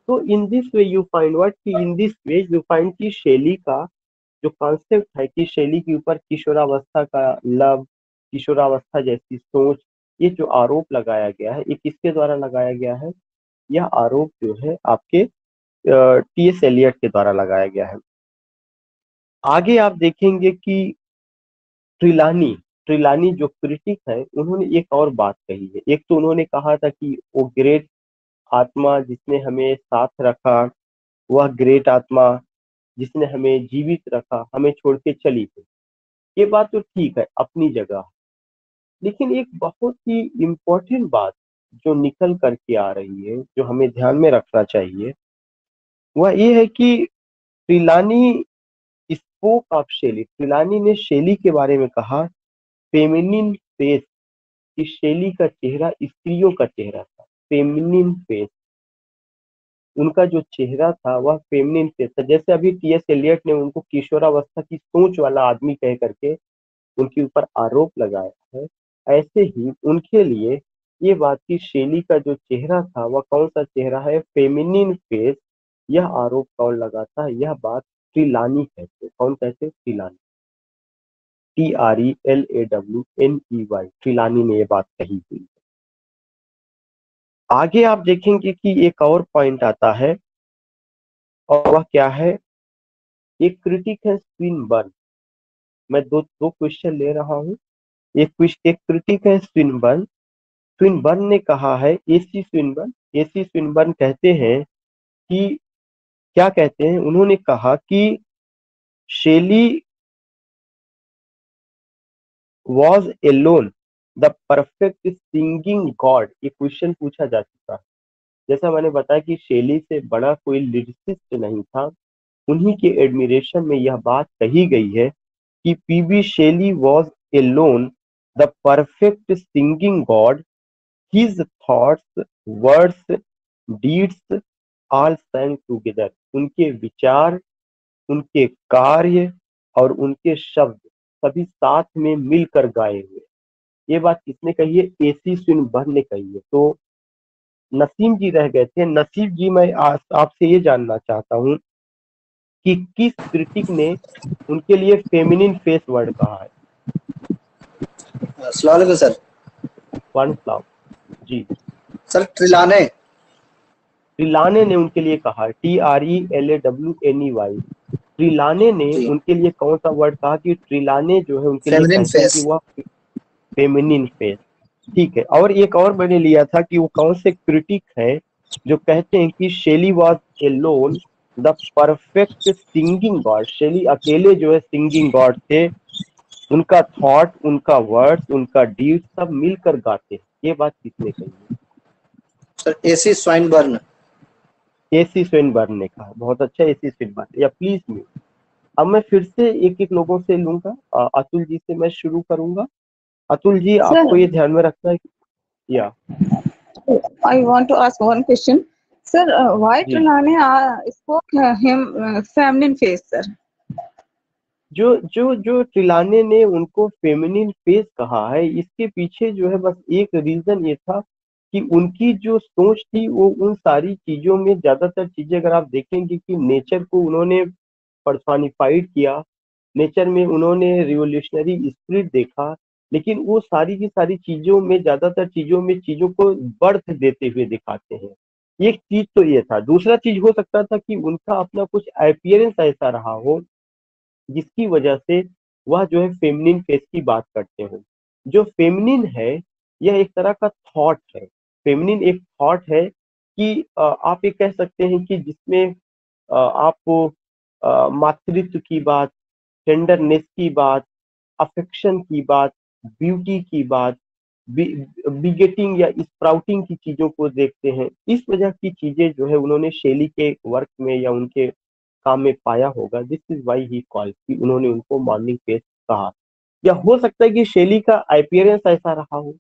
A: तो in this way you find what, कि in this way you find कि शैली का जो कॉन्सेप्ट है कि शैली के ऊपर किशोरावस्था का लव, किशोरावस्था जैसी सोच, ये जो आरोप लगाया गया है, ये किसके द्वारा लगाया गया है? यह आरोप जो है आपके टी.एस. एलियट के द्वारा लगाया गया है। आगे आप देखेंगे कि ट्रिलानी ट्रिलानी जो क्रिटिक है, उन्होंने एक और बात कही है। एक तो उन्होंने कहा था कि वो ग्रेट आत्मा जिसने हमें साथ रखा, वह ग्रेट आत्मा जिसने हमें जीवित रखा, हमें छोड़ के चली गई। ये बात तो ठीक है, अपनी जगह। लेकिन एक बहुत ही इम्पोर्टेंट बात जो निकल करके आ रही है, जो हमें ध्यान में रखना चाहिए, वह ये है कि ट्रिलानी स्पोक ऑफ शैली। ट्रिलानी ने शैली के बारे में कहा फेमिनिन फेस, कि शैली का चेहरा स्त्रियों का चेहरा था। फेमिनिन फेस, उनका जो चेहरा था वह फेमिनिन फेस था। जैसे अभी टी.एस. एलियट ने उनको किशोरावस्था की सोच वाला आदमी कह करके उनके ऊपर आरोप लगाया है, ऐसे ही उनके लिए ये बात की शैली का जो चेहरा था वह कौन सा चेहरा है? Feminine face. यह आरोप कौन लगाता है? यह बात ट्रिलानी कहते। कौन कहते? ट्रिलानी, TRELAWNEY। ट्रिलानी ने ये बात कही हुई। आगे आप देखेंगे कि एक और पॉइंट आता है, और वह क्या है? एक क्रिटिक है स्विनबर्न। मैं दो दो क्वेश्चन ले रहा हूँ। एक क्रिटिक है स्विनबर्न। स्विनबर्न ने कहा है, एसी स्विनबर्न कहते हैं कि, क्या कहते हैं? उन्होंने कहा कि Shelley was alone the perfect singing god. ये क्वेश्चन पूछा जा चुका है। जैसा मैंने बताया कि शेली से बड़ा कोई लिरिसिस्ट नहीं था। उन्हीं के एडमिरेशन में यह बात कही गई है कि PB Shelley was alone the perfect singing god. His thoughts, words, deeds all sang together. उनके विचार, उनके कार्य और उनके शब्द सभी साथ में मिलकर गाए हुए। ये बात किसने कही है? एसी स्विनबर्न ने कही है। तो नसीम जी रह गए थे। नसीम जी, मैं आपसे ये जानना चाहता हूँ कि किस क्रिटिक ने उनके लिए फेमिनिन फेस वर्ड कहा है?
H: अस्सलाम वालेकुम सर।
A: वन फ्लावर जी।
H: सर ट्रिलाने।
A: ट्रिलाने ने उनके लिए कहा, TRELAWNEY। ट्रिलाने ने
H: जी।
A: उनके लिए कौन सा वर्ड कहा? कि ट्रिलाने जो है उनके लिए
H: फेमिनिन
A: कहते हैं कि
H: फेस।
A: वह फेमिनिन फेस। ठीक है। और एक और मैंने लिया था कि वो कौन से क्रिटिक हैं जो कहते हैं कि Shelley was alone the perfect singing god. Shelley अकेले जो है सिंगिंग गॉड थे। उनका थॉट, उनका वर्ड्स, उनका डीड सब मिलकर गाते हैं। ये बात किसने कही है?
H: Sir AC Swinburne.
A: AC Swinburne ने कहा। बहुत अच्छा, एसी स्विनबर्न। या प्लीज म्यूट। अब मैं फिर से एक एक लोगों से लूंगा। अतुल जी से मैं शुरू करूंगा। अतुल जी, आपको ये ध्यान में रखना है या
F: I want to ask one question. Sir, why
A: ji.
F: Trelawney spoke him feminine face, sir?
A: जो जो जो ट्रिलाने ने उनको फेमिनिन फेस कहा है, इसके पीछे जो है बस एक रीजन ये था कि उनकी जो सोच थी वो उन सारी चीजों में, ज्यादातर चीजें अगर आप देखेंगे कि नेचर को उन्होंने पर्सोनिफाइड किया, नेचर में उन्होंने रिवोल्यूशनरी स्पिरिट देखा, लेकिन वो सारी की सारी चीजों में, ज्यादातर चीजों में चीजों को बर्थ देते हुए दिखाते हैं। एक चीज तो ये था। दूसरा चीज हो सकता था कि उनका अपना कुछ अपीयरेंस ऐसा रहा हो जिसकी वजह से वह जो है फेमिनिन फेस की बात करते हो। जो फेमिनिन है यह एक तरह का थॉट है। फेमिनिन एक थॉट है कि आप ये कह सकते हैं कि जिसमें आपको मातृत्व की बात, टेंडरनेस की बात, अफेक्शन की बात, ब्यूटी की बात, बिगेटिंग या स्प्राउटिंग की चीजों को देखते हैं। इस वजह की चीजें जो है उन्होंने शैली के वर्क में या उनके काम में पाया होगा। This is why he call, कि उन्होंने उनको मॉर्निंग फेस कहा। या हो सकता है कि शैली का अपीयरेंस ऐसा रहा हो,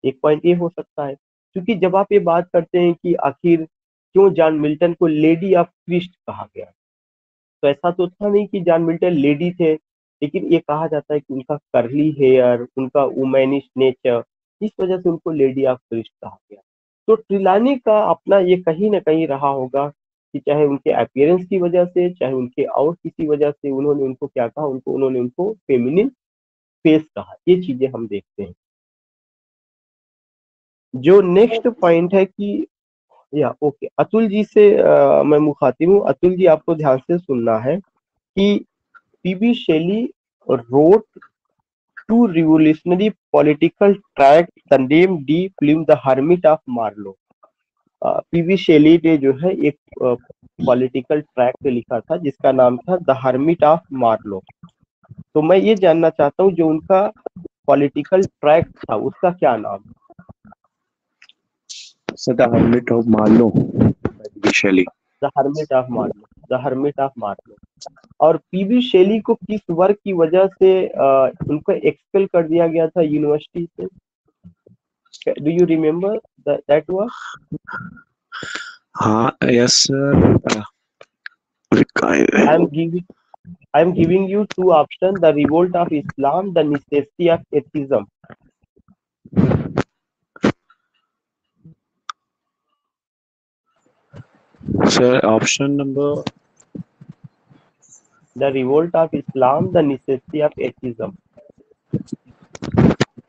A: एक पॉइंट ये हो सकता है। क्योंकि जब आप ये बात करते हैं कि आखिर क्यों जॉन मिल्टन को लेडी ऑफ क्रिस्ट कहा गया, तो ऐसा तो था नहीं कि जॉन मिल्टन लेडी थे, लेकिन ये कहा जाता है कि उनका करली हेयर, उनका वुमेनिश नेचर, इस वजह से उनको लेडी ऑफ क्रिस्ट कहा गया। तो ट्रिलानी का अपना ये कहीं ना कहीं रहा होगा कि चाहे उनके अपीयरेंस की वजह से, चाहे उनके और किसी वजह से, उन्होंने उनको क्या कहा, उन्होंने उनको फेमिनिन फेस कहा। ये चीजें हम देखते हैं। जो नेक्स्ट पॉइंट है कि या ओके, अतुल जी से मैं मुखातिब हूँ। अतुल जी, आपको ध्यान से सुनना है कि PB Shelley wrote two revolutionary political tracts, the name D film The Hermit of Marlowe। PB Shelley ने जो है एक पॉलिटिकल ट्रैक्ट लिखा था जिसका नाम था द हर्मिट ऑफ मार्लो। तो मैं ये जानना चाहता हूँ जो उनका पॉलिटिकल ट्रैक्ट था उसका क्या नाम?
B: Sir, The Hermit of Marlowe by P.B. Shelley.
A: The hermit of Marlowe, the hermit of Marlowe. और पीबी शेली को किस वर्क की वजह से उनको एक्सपेल कर दिया गया था यूनिवर्सिटी से? Do you remember that work?
B: Yes, sir.
A: I am giving you two options: the revolt of Islam, the necessity of atheism.
B: Sir, option number.
A: The revolt of Islam, the necessity of atheism.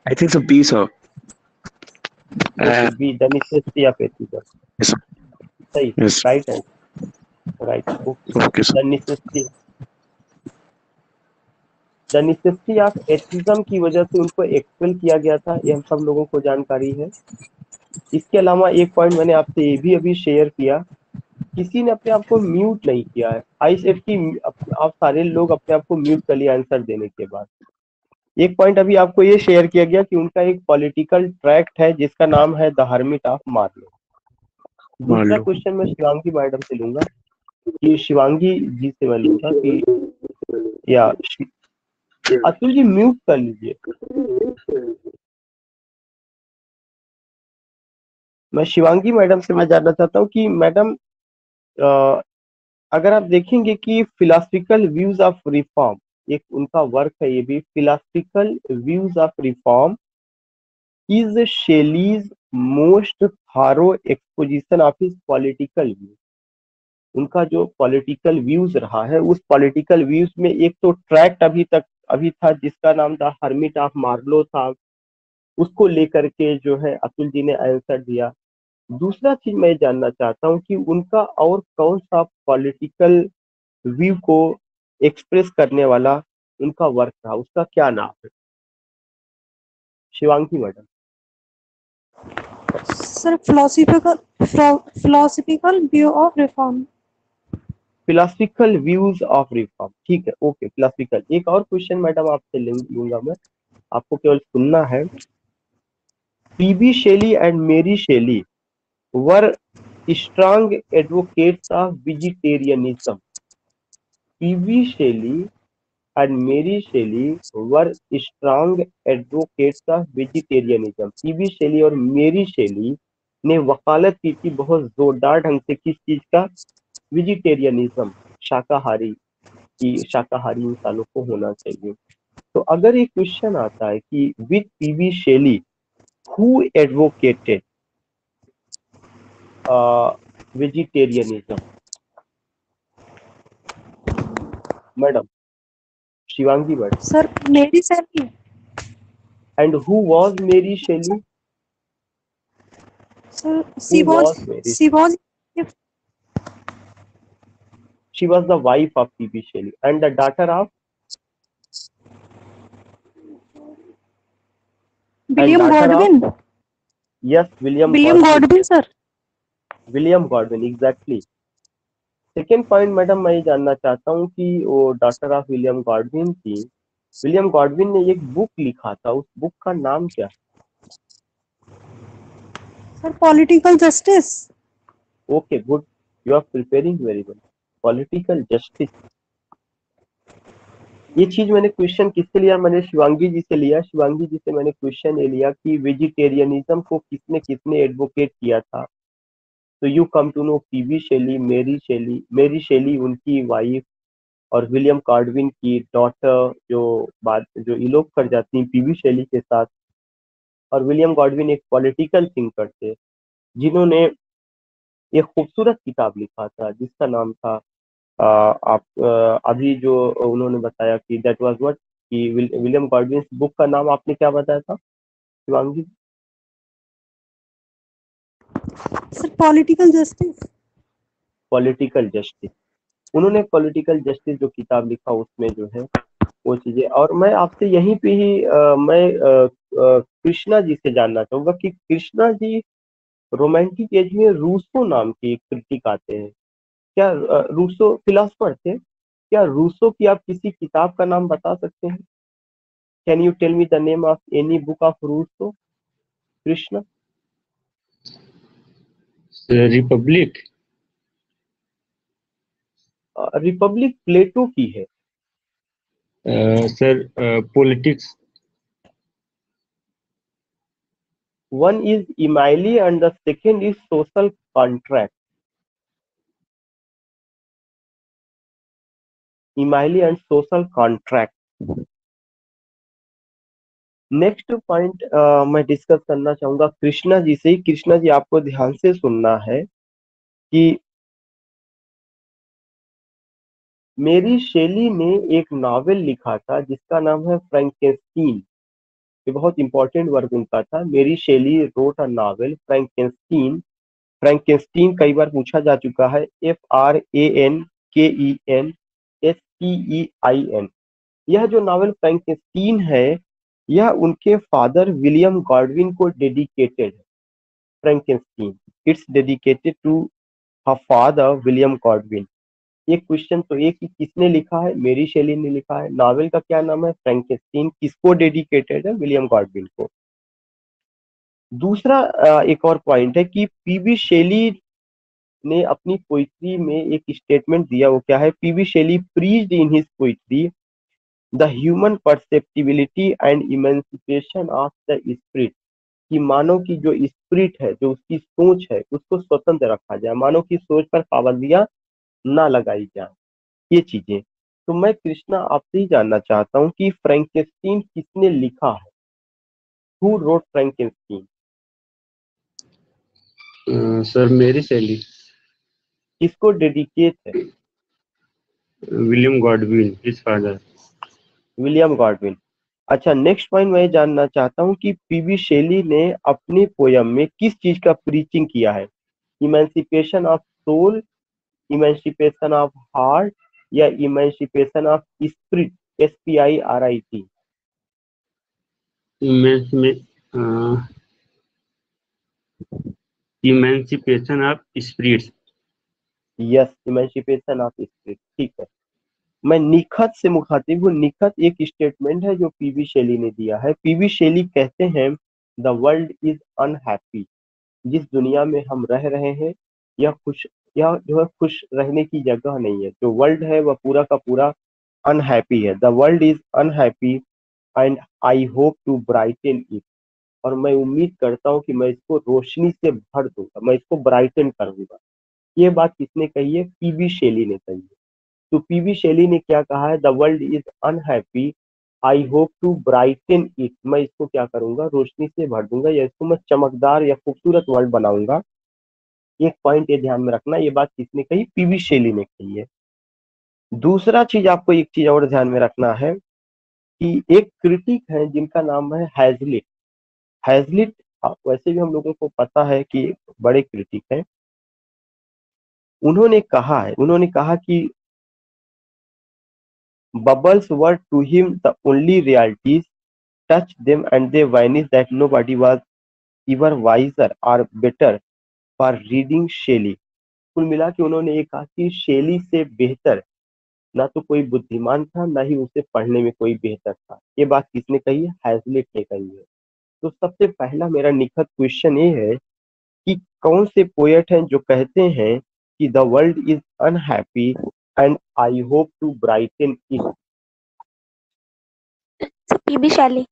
B: I think it's a B, sir.
A: Okay, B, the necessity of atheism.
B: Yes, sir.
A: Right,
B: Yes.
A: right answer. Right. Okay.
B: Okay, sir.
A: The necessity of atheism की वजह से उनको expel किया गया था, ये हम सब लोगों को जानकारी है। इसके अलावा एक पॉइंट मैंने आपसे ये भी अभी शेयर किया, किसी ने अपने आप को म्यूट नहीं किया है। आई सेड कि आप सारे लोग अपने आप को म्यूट कर लिया आंसर देने के बाद। एक पॉइंट अभी आपको ये शेयर किया गया कि उनका एक पॉलिटिकल ट्रैक्ट है जिसका नाम है द हर्मिट ऑफ मार्लो। दूसरा क्वेश्चन मैं शिवांगी मैडम से लूंगा, कि शिवांगी जी से मैं लूंगा कि या अतुल जी म्यूट कर लीजिए। मैं शिवांगी मैडम से मैं जानना चाहता हूँ कि मैडम अगर आप देखेंगे कि फिलोसफिकल व्यूज ऑफ रिफॉर्म, एक उनका वर्क है ये भी, philosophical views of reform is Shelley's most thorough exposition of his political view. उनका जो पॉलिटिकल व्यूज रहा है, उस पॉलिटिकल व्यूज में एक तो ट्रैक्ट अभी था जिसका नाम था हर्मिट ऑफ मार्लो था, उसको लेकर के जो है अतुल जी ने आंसर दिया। दूसरा चीज मैं जानना चाहता हूँ कि उनका और कौन सा पॉलिटिकल व्यू को एक्सप्रेस करने वाला उनका वर्क था, उसका क्या नाम है? Shivangi madam.
I: Sir, philosophical view of reform।
A: Philosophical views of reform, ठीक है, ओके, फिलोसफिकल। एक और क्वेश्चन मैडम आपसे लूंगा मैं, आपको केवल सुनना है। P B Shelley and Mary Shelley were strong advocates of vegetarianism. P B Shelley and Mary Shelley were strong advocates of vegetarianism. P B Shelley और मेरी शेली ने वकालत की थी बहुत जोरदार ढंग से किस चीज का? वेजिटेरियनिज्म, शाकाहारी, कि शाकाहारी इंसानों को होना चाहिए। तो अगर एक क्वेश्चन आता है कि with PB Shelley who advocated vegetarianism, madam Shivangi madam,
I: Sir, Mary Shelley.
A: And who was Mary Shelley?
I: Sir,
A: Who was Mary?
I: she was
A: She was the wife of P.B. Shelley and the daughter of
I: William
A: daughter of-
I: Godwin.
A: yes, William
I: William Godwin, sir.
A: William Godwin, exactly. Second point madam मैं ये जानना चाहता हूँ कि वो doctor of William Godwin थी। William Godwin ने एक बुक लिखा था, उस बुक का नाम क्या?
I: Sir, Political Justice.
A: Okay, good, you are preparing very well. Political justice, ये चीज मैंने क्वेश्चन किससे लिया? मैंने शिवांगी जी से लिया। शिवांगी जी से मैंने क्वेश्चन ये लिया कि वेजिटेरियनिज्म को किसने किसने एडवोकेट किया था। तो you come to know P B Shelley, Mary Shelley उनकी वाइफ और विलियम गॉडविन की डॉटर जो इलोप कर जाती हैं पीबी शेली के साथ। और विलियम गॉडविन एक पॉलिटिकल थिंकर थे जिन्होंने एक खूबसूरत किताब लिखा था जिसका नाम था अभी जो उन्होंने बताया कि दैट वाज व्हाट, कि विलियम गॉडविन बुक का नाम आपने क्या बताया था Shivangi?
I: Sir, Political Justice.
A: Political justice. उन्होंने पॉलिटिकल जस्टिस जो किताब लिखा उसमें जो है वो चीजें। और मैं आपसे यहीं पे ही कृष्णा जी से जानना चाहूंगा कि कृष्णा जी रोमांटिक एज में रूसो नाम की एक क्रिटिक आते हैं, क्या रूसो फिलोसफर थे? क्या रूसो की आप किसी किताब का नाम बता सकते हैं? Can you tell me the name of any book of Rousseau? Krishna?
B: Republic.
A: Republic Plato की है।
B: Sir politics.
A: One is Emile and the second is social contract. Emile and social contract. Next point मैं discuss करना चाहूंगा कृष्णा जी से। कृष्णा जी आपको ध्यान से सुनना है कि मेरी शेली ने एक नॉवेल लिखा था जिसका नाम है फ्रैंकेनस्टीन। ये बहुत इंपॉर्टेंट वर्क उनका था। मेरी शेली रोट अ नॉवेल फ्रैंकेनस्टीन। फ्रैंकेनस्टीन कई बार पूछा जा चुका है, FRANKENSTEIN। यह जो नॉवेल फ्रैंकेनस्टीन है यह उनके फादर विलियम गॉडविन को डेडिकेटेड है। Frankenstein, it's dedicated to her father William Godwin. एक क्वेश्चन तो एक ही, किसने लिखा है? मेरी शेली ने लिखा है। नॉवेल का क्या नाम है? फ्रैंकेनस्टीन। किसको डेडिकेटेड है? विलियम गॉडविन को। दूसरा एक और पॉइंट है कि पीबी शेली ने अपनी पोइट्री में एक स्टेटमेंट दिया, वो क्या है? P B Shelley preached in his poetry the human perceptibility and emancipation of the spirit, कि मानव की जो स्पिरिट है, जो उसकी सोच है, उसको स्वतंत्र रखा जाए, मानव की सोच पर पाबंदियां ना लगाई जाए, ये चीजें। तो मैं कृष्णा आपसे ही जानना चाहता हूँ कि फ्रैंकेनस्टीन किसने लिखा है? Who wrote फ्रैंकेनस्टीन?
B: सर मेरी शैली।
A: किसको डेडिकेट है?
B: William Godwin, his father.
A: William Godwin. अच्छा, नेक्स्ट पॉइंट मैं जानना चाहता हूँ कि पीबी शेली ने अपनी पोयम में किस चीज का प्रीचिंग किया है? Emancipation of soul, emancipation of heart, या emancipation of spirit, SPIRIT?
B: Emancipation of spirits.
A: Yes, emancipation of spirit, ठीक है। मैं निखत से मुखातिब हूँ। निखत एक स्टेटमेंट है जो पीबी शेली ने दिया है। पीबी शेली कहते हैं द वर्ल्ड इज अनहैप्पी, जिस दुनिया में हम रह रहे हैं यह जो है खुश रहने की जगह नहीं है। जो वर्ल्ड है वह पूरा का पूरा अनहैप्पी है, the world is unhappy and I hope to brighten it, और मैं उम्मीद करता हूँ कि मैं इसको रोशनी से भर दूंगा, मैं इसको ब्राइटन कर दूंगा। ये बात किसने कही है? पीबी शेली ने कही है। तो पीबी शेली ने क्या कहा है? The world is unhappy, I hope to brighten it, मैं इसको क्या करूंगा? रोशनी से भर दूंगा, या इसको मैं चमकदार या खूबसूरत वर्ल्ड बनाऊंगा। एक पॉइंट ये ध्यान में रखना, ये बात किसने कही? पीबी शेली ने कही है। दूसरा चीज, आपको एक चीज और ध्यान में रखना है कि एक क्रिटिक है जिनका नाम है हैजलिट। हैजलिट वैसे भी हम लोगों को पता है कि बड़े क्रिटिक हैं। उन्होंने कहा कि bubbles were to him the only realities, touch them and they vanished, that nobody was ever wiser or better for reading Shelley। कुल मिला के उन्होंने ये कहा कि शेली से बेहतर ना तो कोई बुद्धिमान था, ना ही उसे पढ़ने में कोई बेहतर था। ये बात किसने कही है? हैजलिट ने कही है। तो सबसे पहला मेरा निखत क्वेश्चन ये है कि कौन से पोएट हैं जो कहते हैं कि the world is unhappy and I hope to brighten it?
C: PB Shelley.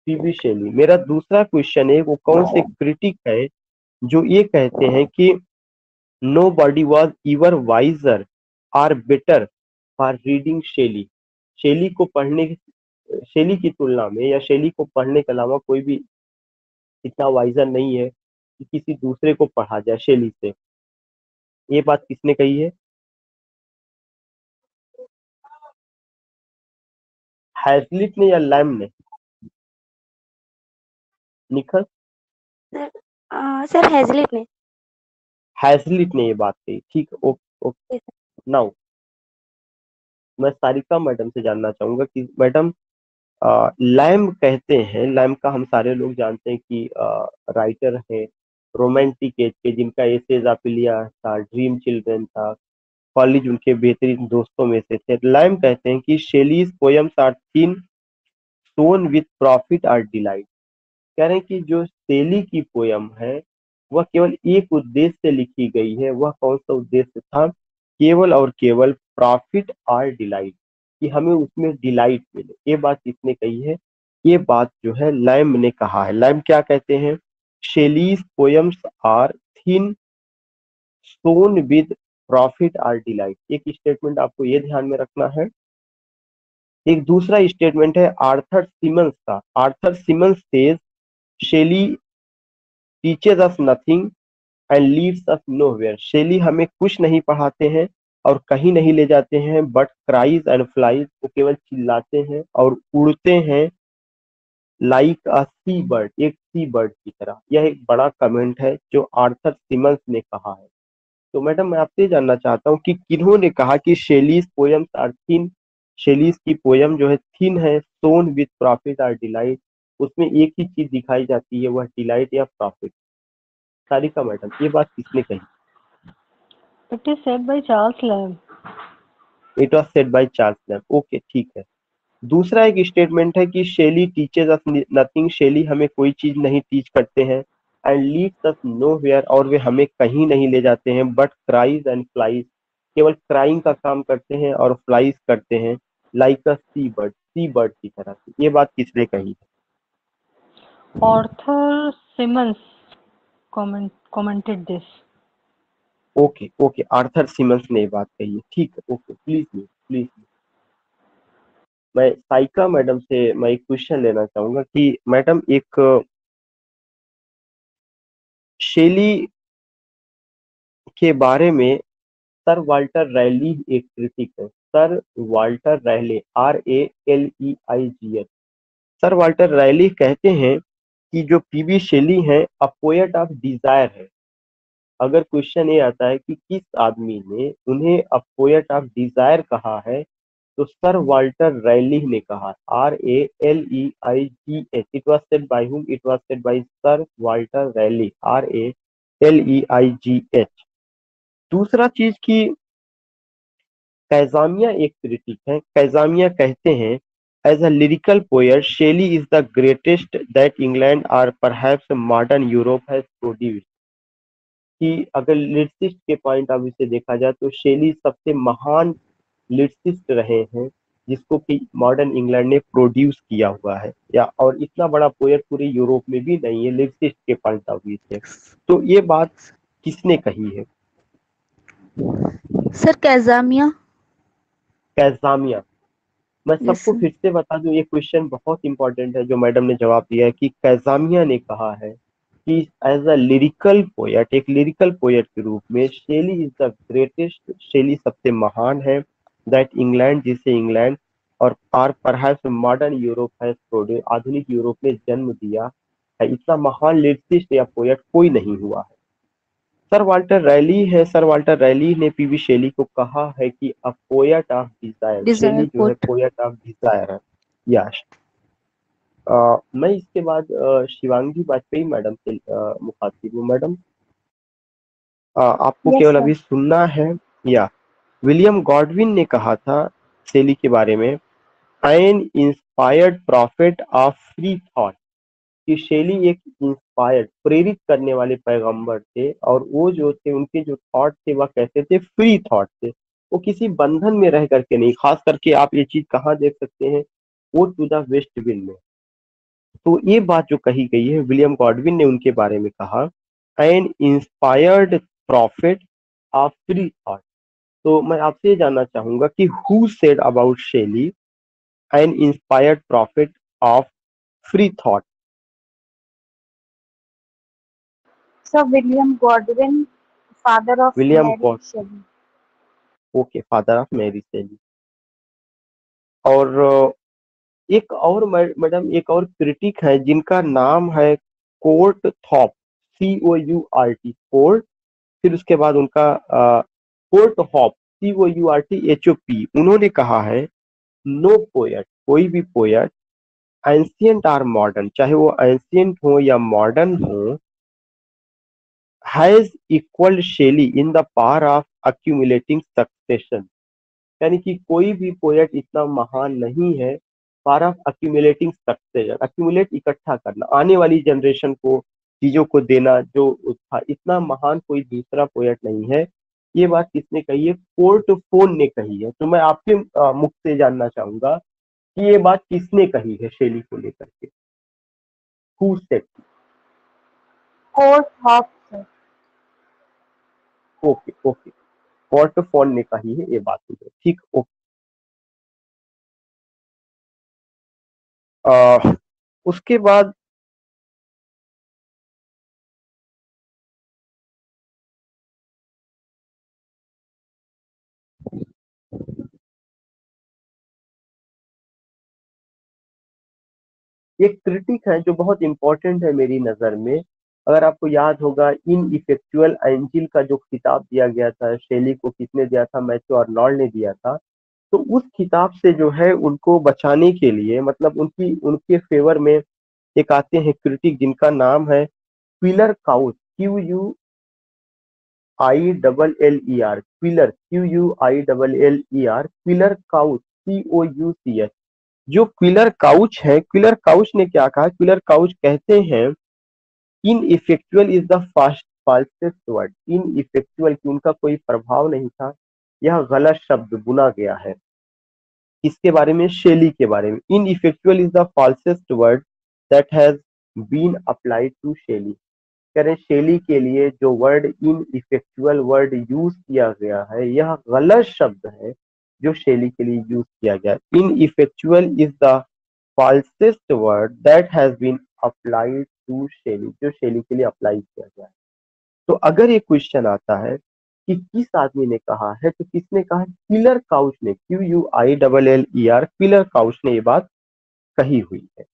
A: PB Shelley. मेरा दूसरा क्वेश्चन है, वो कौन से क्रिटिक है जो ये कहते हैं कि nobody was ever wiser or better for reading Shelley. Shelley को पढ़ने, शेली की तुलना में या शेली को पढ़ने के अलावा कोई भी इतना वाइजर नहीं है कि किसी दूसरे को पढ़ा जाए शेली से। ये बात किसने कही है? हैजलिट ने या लैम ने? निखत?
C: सर हैजलिट ने।
A: हैजलिट ने ये बात कही, ठीक है। ओके। नाउ मैं सारिका मैडम से जानना चाहूंगा कि मैडम, लैम कहते हैं, लैम का हम सारे लोग जानते हैं कि राइटर है रोमांटिक एज के, जिनका एसेज अपिलिया था, ड्रीम चिल्ड्रन था, कॉलेज उनके बेहतरीन दोस्तों में से थे। लैम कहते हैं कि Shelley's poems are thin, sown with profit or delight. कह रहे हैं कि जो शेली की पोयम है वह केवल एक उद्देश्य से लिखी गई है। वह कौन सा उद्देश्य था? केवल और केवल प्रॉफिट और डिलाइट, कि हमें उसमें डिलाइट मिले। ये बात किसने कही है? ये बात जो है लैम ने कहा है। लैम क्या कहते हैं? Shelley's poems are thin, sown with profit or delight. एक स्टेटमेंट आपको ये ध्यान में रखना है। एक दूसरा स्टेटमेंट है आर्थर सिमंस का। Arthur Symons says Shelley teaches us nothing and leads us nowhere. Shelley हमें कुछ नहीं पढ़ाते हैं और कहीं नहीं ले जाते हैं, बट क्राइज एंड फ्लाइज, वो केवल चिल्लाते हैं और उड़ते हैं लाइक अ सी बर्ड, एक सी बर्ड की तरह। यह एक बड़ा कमेंट है जो आर्थर सिमंस ने कहा है। तो मैडम मैं आपसे जानना चाहता हूँ कि किन्होंने कहा कि शेलीज पोयम्स आर थिन, शेलीज की पोयम जो है थिन है, सोन विथ प्रॉफिट आर डिलाइट, उसमें एक ही चीज दिखाई जाती है, वह डिलाइट या प्रॉफिट। सारिका मैडम, ये बात किसने कही?
E: It is said by Charles Lamb.
A: It was said by Charles lamb. Okay, ठीक है। दूसरा एक स्टेटमेंट है कि शेली टीचेज अस नथिंग, शेली हमें कोई चीज नहीं टीच करते हैं, एंड लीड्स अस नोवेयर, और वे हमें कहीं नहीं ले जाते हैं, बट क्राइज एंड फ्लाइज, केवल क्राइंग का काम करते हैं और फ्लाइज करते हैं like a sea bird, sea bird की तरह से। ये बात किसने कही?
E: Arthur Simmons commented this.
A: Okay okay, Arthur Symons ने ये बात कही है, ठीक है। Okay, please please. मैं साइका मैडम से मैं एक क्वेश्चन लेना चाहूंगा कि मैडम, एक शेली के बारे में सर वाल्टर रैली एक क्रिटिक है। Sir Walter Raleigh, RALEIGH। Sir Walter Raleigh कहते हैं कि जो पीबी शेली है अ पोएट ऑफ डिजायर है। अगर क्वेश्चन ये आता है कि किस आदमी ने उन्हें अ पोएट ऑफ डिजायर कहा है, तो सर वाल्टर रैली ने कहा, RALEIGH। It was said by whom? It was said bye sir Walter rally, RALEIGH। दूसरा चीज की कैजामिया एक क्रिटिक है। कैजामिया कहते हैं as a lyrical poet Shelley is the greatest that England or perhaps modern Europe has produced. कि अगर lyricist के पॉइंट ऑफ व्यू से देखा जाए तो शेली सबसे महान लिरिसिस्ट रहे हैं जिसको कि मॉडर्न इंग्लैंड ने प्रोड्यूस किया हुआ है, या और इतना बड़ा पोएट पूरे यूरोप में भी नहीं है लिरिसिस्ट के पॉइंट ऑफ व्यू से। तो ये बात किसने कही है?
C: सर कैजामिया।
A: कैजामिया। मैं
C: यस
A: सबको
C: सर।
A: फिर से बता दूं, ये क्वेश्चन बहुत इंपॉर्टेंट है जो मैडम ने जवाब दिया है कि कैजामिया ने कहा है कि एज अ लिरिकल पोएट, एक लिरिकल पोएट के रूप में शेली इज द ग्रेटेस्ट, शेली सबसे महान है, दैट इंग्लैंड, जिसे England or perhaps modern Europe has produce, आधुनिक यूरोप ने जन्म दिया है। इतना महान लिरिसिस्ट या पोएट कोई नहीं हुआ है। सर वाल्टर रैली है, सर वाल्टर रैली ने पीबी शेली को कहा है कि a poet of desire, Shelley
C: desire
A: जो है
C: पोट।
A: पोएट ऑफ डिजायर है। यस। मैं इसके बाद शिवांगी वाजपेयी मैडम से मुखातिब हूँ। मैडम आपको
D: Yes,
A: केवल
D: sir.
A: अभी सुनना है। या विलियम गॉडविन ने कहा था शेली के बारे में, N inspired prophet of free thought, कि शेली एक इंस्पायर्ड, प्रेरित करने वाले पैगंबर थे, और वो जो थे उनके जो थॉट थे वह कैसे थे? फ्री थॉट थे। वो किसी बंधन में रह करके नहीं। खास करके आप ये चीज कहाँ देख सकते हैं? वो टू द वेस्ट विल में। तो ये बात जो कही गई है विलियम गॉडविन ने उनके बारे में कहा, an inspired prophet of free thought. तो मैं आपसे ये जानना चाहूंगा कि who said about Shelley an inspired prophet of free thought?
D: Sir William Godwin, father of
A: William
D: Mary
A: God
D: Shelley.
A: ओके, फादर ऑफ मैरी शेली। और एक और मैडम, एक और क्रिटिक है जिनका नाम है कोर्ट थॉप, COURT, कोर्ट, फिर उसके बाद उनका कोर्ट हॉप, COURTHOP। उन्होंने कहा है, नो पोएट, कोई भी पोएट, एंशियंट और मॉडर्न, चाहे वो एंशियंट हो या मॉडर्न हो, has equal Shelley in the power of accumulating succession. यानी कि कोई भी पोएट इतना महान नहीं है, power of accumulating succession, accumulate इकट्ठा करना, आने वाली जनरेशन को चीजों को देना, जो था, इतना महान कोई दूसरा पोएट नहीं है। ये बात किसने कही है? कोर्ट फोन ने कही है। तो मैं आपके मुख से जानना चाहूंगा कि ये बात किसने कही है शेली को लेकर के? Who said?
D: Court Hope, sir.
A: Okay okay, court phone ने कही है ये बात मुझे, ठीक, ओके। उसके बाद एक क्रिटिक है जो बहुत इंपॉर्टेंट है मेरी नजर में। अगर आपको याद होगा, इन इफेक्चुअल एंजिल का जो खिताब दिया गया था शेली को, किसने दिया था? मैथ्यू आर्नोल्ड ने दिया था। तो उस खिताब से जो है उनको बचाने के लिए, मतलब उनकी उनके फेवर में एक आते हैं क्रिटिक जिनका नाम है Quiller Couch, QUILLER, Quiller, QUILLER, Quiller Couch, COUCH। जो क्विलर काउच है, क्विलर काउच ने क्या कहा? क्विलर काउच कहते हैं, ineffectual is the falsest word. Ineffectual की उनका कोई प्रभाव नहीं था, यह गलत शब्द बुना गया है। इसके बारे में, शेली के बारे में, ineffectual is the falsest word that has been applied to Shelley. कह रहे शेली के लिए जो word ineffectual word use किया गया है, यह गलत शब्द है जो शेली के लिए यूज किया गया। Ineffectual is the falsest word that has been applied to Shelley, जो शेली के लिए अप्लाई किया गया है। तो अगर ये क्वेश्चन आता है कि किस आदमी ने कहा है, तो किसने कहा है? क्विलर काउच ने, QUILLER, क्विलर काउच ने ये बात कही हुई है।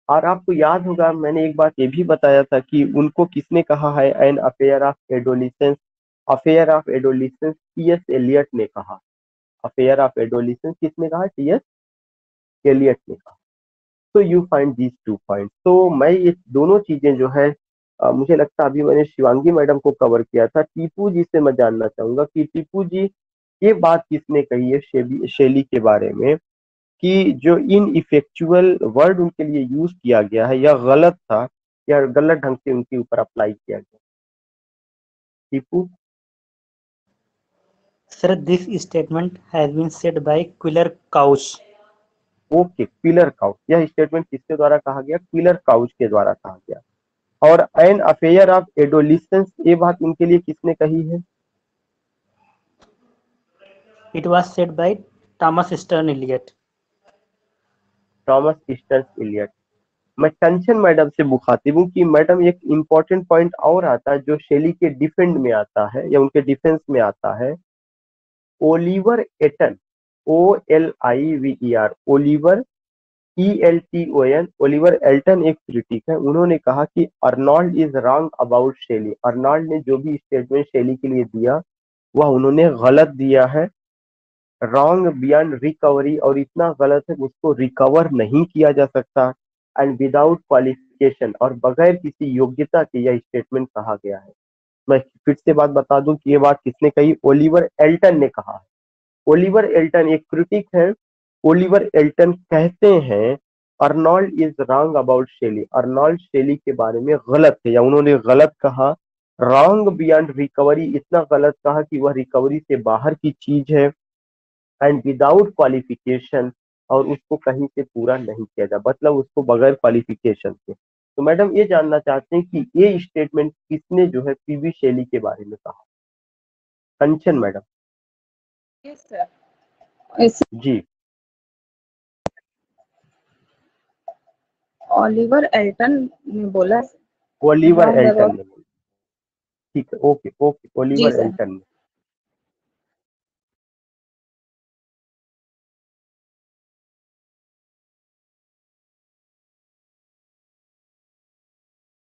A: और आपको याद होगा, मैंने एक बात ये भी बताया था कि उनको किसने कहा है? An affair of adolescence, affair of adolescence TS Eliot ने कहा। अफेयर ऑफ एडोलिसेंस किसने कहा? TS एलियट ने कहा। तो यू फाइंड दीज 2 पॉइंट। तो मैं ये दोनों चीजें जो है, मुझे लगता है अभी मैंने शिवांगी मैडम को कवर किया था। टीपू जी से मैं जानना चाहूंगा कि टीपू जी, ये बात किसने कही है शेली के बारे में कि जो इन इफेक्चुअल वर्ड उनके लिए यूज किया गया है यह गलत था, या गलत ढंग से उनके ऊपर अप्लाई किया गया? Tipu.
G: Sir, this statement has been said by Quiller Couch.
A: Okay, Quiller Couch, यह स्टेटमेंट किसके द्वारा कहा गया? क्विलर काउच के द्वारा कहा गया। और एन अफेयर ऑफ एडोलिसेंस, ये बात इनके लिए किसने कही है?
G: It was said by Thomas Stern Eliot.
A: Thomas Stearns Eliot. मैं कंचन मैडम से मुखातिब हूँ कि मैडम एक इम्पोर्टेंट पॉइंट और आता है जो शेली के डिफेंड में आता है या उनके डिफेंस में आता है। Oliver Elton, OLIVER, Oliver ELTON, Oliver Elton एक क्रिटिक है। उन्होंने कहा कि Arnold is wrong about Shelley. Arnold ने जो भी स्टेटमेंट शेली के लिए दिया वह उन्होंने गलत दिया है, रॉन्ग बियॉन्ड रिकवरी, और इतना गलत है उसको रिकवर नहीं किया जा सकता, एंड विदाउट क्वालिफिकेशन, और बगैर किसी योग्यता के यह स्टेटमेंट कहा गया है। मैं फिर से बात बता दूं कि ये बात किसने कही? ओलिवर एल्टन ने कहा है। ओलिवर एल्टन एक क्रिटिक है। ओलिवर एल्टन कहते हैं Arnold is wrong about Shelley, Arnold Shelley के बारे में गलत है, या उन्होंने गलत कहा। रॉन्ग बियॉन्ड रिकवरी, इतना गलत कहा कि वह रिकवरी से बाहर की चीज है, एंड विदाउट क्वालिफिकेशन, और उसको कहीं से पूरा नहीं किया जा, मतलब उसको बगैर क्वालिफिकेशन से। तो मैडम ये जानना चाहते हैं कि ये स्टेटमेंट किसने जो है पीबी शेली के बारे में कहा? कंचन मैडम।
F: Yes, sir. Yes,
A: जी,
F: Oliver Elton ने बोला
A: ओलिवर
F: wrong
A: एल्टन
F: about.
A: ने बोला। ठीक है, ओके ओके,
F: जी
A: ओलिवर
F: सर।
A: एल्टन ने।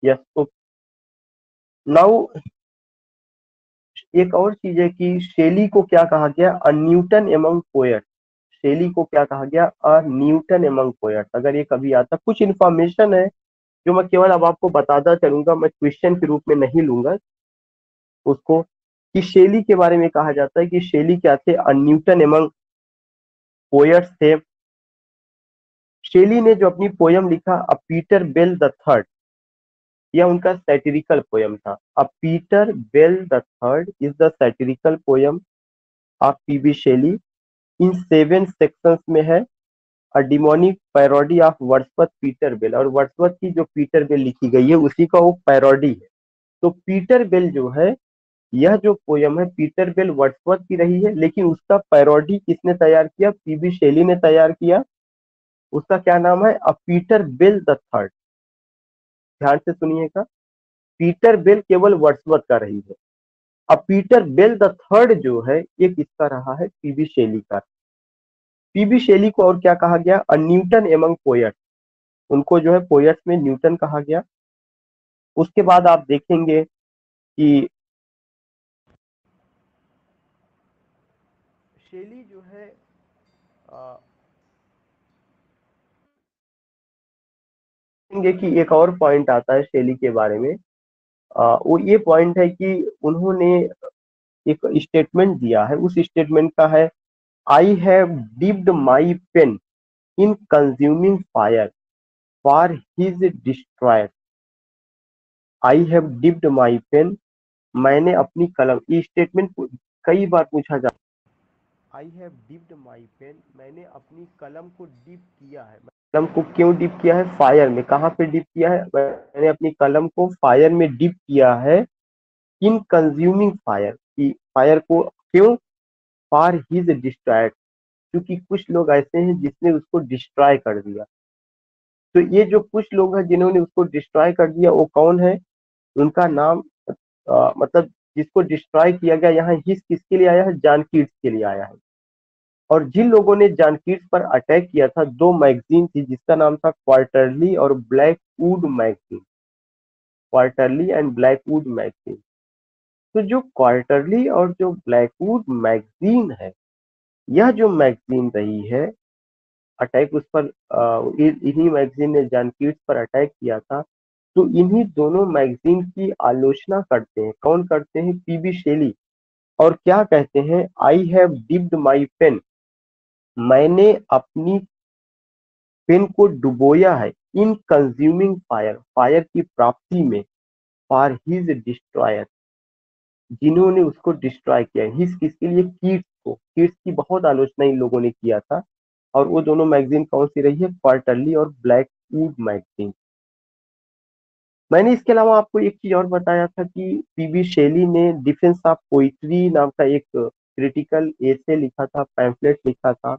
A: यस, तो नाउ एक और चीज है कि शेली को क्या कहा गया? अ न्यूटन एमंग पोएट। शेली को क्या कहा गया? अ न्यूटन एमंग पोएट। अगर ये कभी आता, कुछ इन्फॉर्मेशन है जो मैं केवल अब आपको बताता चलूंगा, मैं क्वेश्चन के रूप में नहीं लूंगा उसको, कि शेली के बारे में कहा जाता है कि शेली क्या थे? अ न्यूटन एमंग पोएट्स थे। शेली ने जो अपनी पोयम लिखा a Peter Bell the third, यह उनका सैटिरिकल पोयम था। A Peter Bell the third is the satirical poem of P B Shelley. इन 7 सेक्शंस में है। A demonic parody of Wordsworth Peter Bell, और वर्ड्सवर्थ की जो पीटर बेल लिखी गई है उसी का वो पैरोडी है। तो पीटर बेल जो है, यह जो पोयम है पीटर बेल वर्ड्सवर्थ की रही है, लेकिन उसका पैरोडी किसने तैयार किया? पीबी शेली ने तैयार किया। उसका क्या नाम है? अ पीटर बेल द थर्ड। ध्यान से सुनिएगा, पीटर बेल केवल वर्ड्सवर्थ का रही है। अब पीटर बेल द थर्ड जो है ये किसका रहा है? पीबी शेली का। पीबी शेली को और क्या कहा गया? अ न्यूटन एमंग पोएट। उनको जो है पोएट्स में न्यूटन कहा गया। उसके बाद आप देखेंगे कि शेली जो है देखेंगे कि एक और पॉइंट आता है शेली के बारे में। वो ये पॉइंट है कि उन्होंने एक स्टेटमेंट दिया है, उस स्टेटमेंट का है I have dipped my pen in consuming fire for his destroyer. I have dipped my pen, मैंने अपनी कलम, ये स्टेटमेंट कई बार पूछा जाता है। I have dipped my pen, मैंने अपनी कलम को डिप किया है। कलम को क्यों डिप किया है? फायर में। कहाँ पे डिप किया है? मैंने अपनी कलम को फायर में डिप किया है। इन कंज्यूमिंग फायर, की फायर को क्यों? फॉर हिज डिस्ट्रॉयड, क्योंकि कुछ लोग ऐसे हैं जिसने उसको डिस्ट्रॉय कर दिया। तो ये जो कुछ लोग हैं जिन्होंने उसको डिस्ट्रॉय कर दिया, वो कौन है? उनका नाम मतलब जिसको डिस्ट्रॉय किया गया, यहाँ हिज किसके लिए आया है? जॉन कीट्स के लिए आया है। और जिन लोगों ने जॉन कीट्स पर अटैक किया था, 2 मैगजीन थी जिसका नाम था क्वार्टरली और Blackwood magazine. Quarterly and Blackwood magazine. तो जो क्वार्टरली और जो ब्लैकवुड मैगजीन है, यह जो मैगजीन रही है, अटैक उस पर इन्हीं मैगजीन ने जॉन कीट्स पर अटैक किया था। तो इन्हीं दोनों मैगजीन की आलोचना करते हैं। कौन करते हैं? PB Shelley. और क्या कहते हैं? I have dipped my pen, मैंने अपनी पेन को डुबोया है इन कंज्यूमिंग फायर, फायर की प्राप्ति में, फॉर हिज डिस्ट्रॉयर, जिन्होंने उसको डिस्ट्रॉय किया। हिस किसके लिए? कीट्स को। कीट्स की बहुत आलोचना इन लोगों ने किया था। और वो दोनों मैगजीन कौन सी रही है? क्वार्टरली और ब्लैकवुड मैगजीन। मैंने इसके अलावा आपको एक चीज और बताया था कि पीबी शेली ने डिफेंस ऑफ पोइट्री नाम का एक क्रिटिकल एसे लिखा था, पैम्फलेट लिखा था,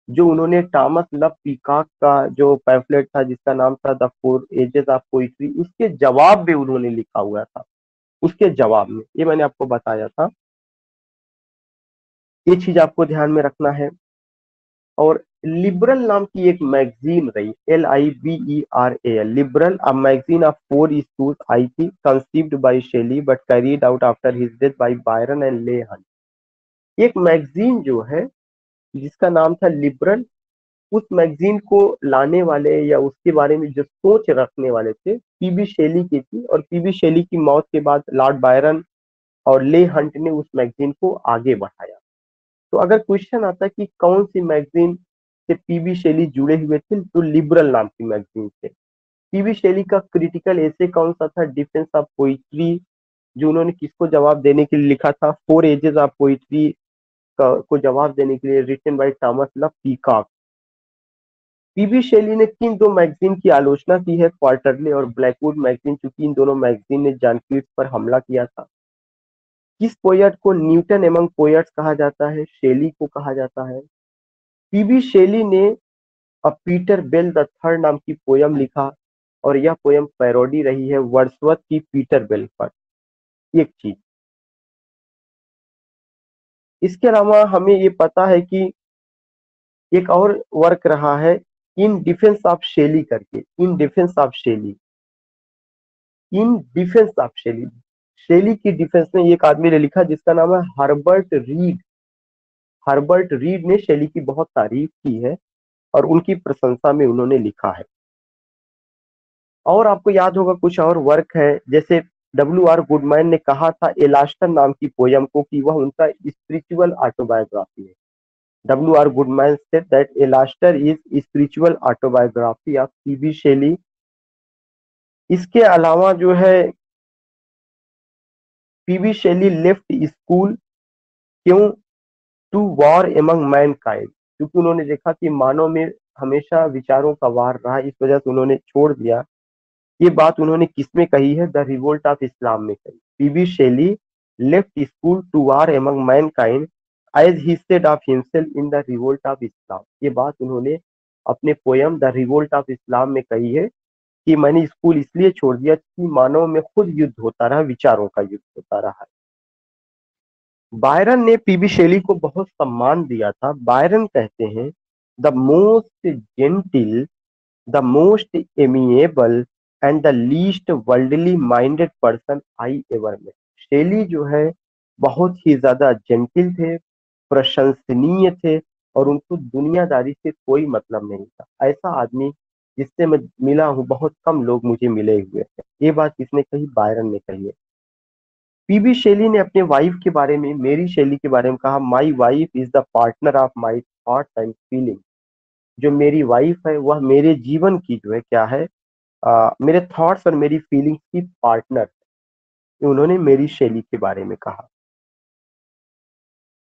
A: जो उन्होंने थॉमस लव पीकॉक का जो पैम्फलेट था जिसका नाम था the four ages of poetry, उसके जवाब में उन्होंने लिखा हुआ था। उसके जवाब में ये मैंने आपको बताया था। ये चीज आपको ध्यान में रखना है। और लिबरल नाम की एक मैगजीन रही, LIBERAL, liberal, a magazine of 4 issues आई थी, conceived by Shelley but carried out after his death by Byron and Leigh Hunt. एक मैगजीन जो है जिसका नाम था लिबरल, उस मैगजीन को लाने वाले या उसके बारे में जो सोच रखने वाले थे पीबी शेली की थी। और पीबी शेली की मौत के बाद लॉर्ड बायरन और ले हंट ने उस मैगजीन को आगे बढ़ाया। तो अगर क्वेश्चन आता है कि कौन सी मैगजीन से पीबी शेली जुड़े हुए थे, तो लिबरल नाम की मैगजीन से। पीबी शेली का क्रिटिकल एसे कौन सा था? डिफेंस ऑफ पोइट्री, जो उन्होंने किसको जवाब देने के लिए लिखा था? 4 एजेस ऑफ पोइट्री को जवाब देने के लिए, written by Thomas Love Peacock. P B Shelley ने किन दो मैगजीन की आलोचना की है? क्वार्टरली और ब्लैकवुड मैगजीन, चूंकि इन दोनों मैगजीन ने जॉन कीट्स पर हमला किया था। किस पोएट को न्यूटन एमंग पोएट्स कहा जाता है? शेली को कहा जाता है। पीबी शेली ने अ पीटर बेल द थर्ड नाम की पोयम लिखा, और यह पोयम पैरोडी रही है वर्ड्सवर्थ की पीटर बेल पर। एक चीज इसके अलावा हमें ये पता है कि एक और वर्क रहा है इन डिफेंस ऑफ शेली करके, in defence of Shelley, in defence of Shelley. Shelley की डिफेंस में एक आदमी ने लिखा जिसका नाम है हर्बर्ट रीड। हर्बर्ट रीड ने शेली की बहुत तारीफ की है और उनकी प्रशंसा में उन्होंने लिखा है। और आपको याद होगा कुछ और वर्क है, जैसे WR गुडमैन ने कहा था एलास्टर नाम की पोयम को कि वह उनका स्पिरिचुअल ऑटोबायोग्राफी है। WR Goodman said that Alastor is spiritual autobiography of P B Shelley. इसके अलावा जो है पीबी शेली लेफ्ट स्कूल, क्यों? टू वॉर एमंग मैनकाइंड, क्योंकि उन्होंने देखा कि मानव में हमेशा विचारों का वार रहा, इस वजह से उन्होंने छोड़ दिया। ये बात उन्होंने किसमें कही है? द रिवोल्ट ऑफ इस्लाम में कही। PB Shelley left school to war among mankind as he said of himself in the revolt of Islam. ये बात उन्होंने अपने poem the revolt of Islam में कही है कि मैंने स्कूल इसलिए छोड़ दिया कि मानव में खुद युद्ध होता रहा, विचारों का युद्ध होता रहा। बायरन ने पीबी शेली को बहुत सम्मान दिया था। बायरन कहते हैं the most gentle, the most amiable and the least worldly minded person I ever met. Shelley जो है बहुत ही ज्यादा जेंटिल थे, प्रशंसनीय थे, और उनको दुनियादारी से कोई मतलब नहीं था। ऐसा आदमी जिससे मैं मिला हूँ, बहुत कम लोग मुझे मिले हुए हैं। ये बात किसने कही? बायरन ने कही है। पीबी शेली ने अपने वाइफ के बारे में, मेरी शेली के बारे में कहा, my wife is the partner of my thoughts and feeling. जो मेरी वाइफ है वह मेरे जीवन की जो है क्या है, मेरे थॉट्स और मेरी फीलिंग्स की पार्टनर। उन्होंने मेरी शेली के बारे में कहा।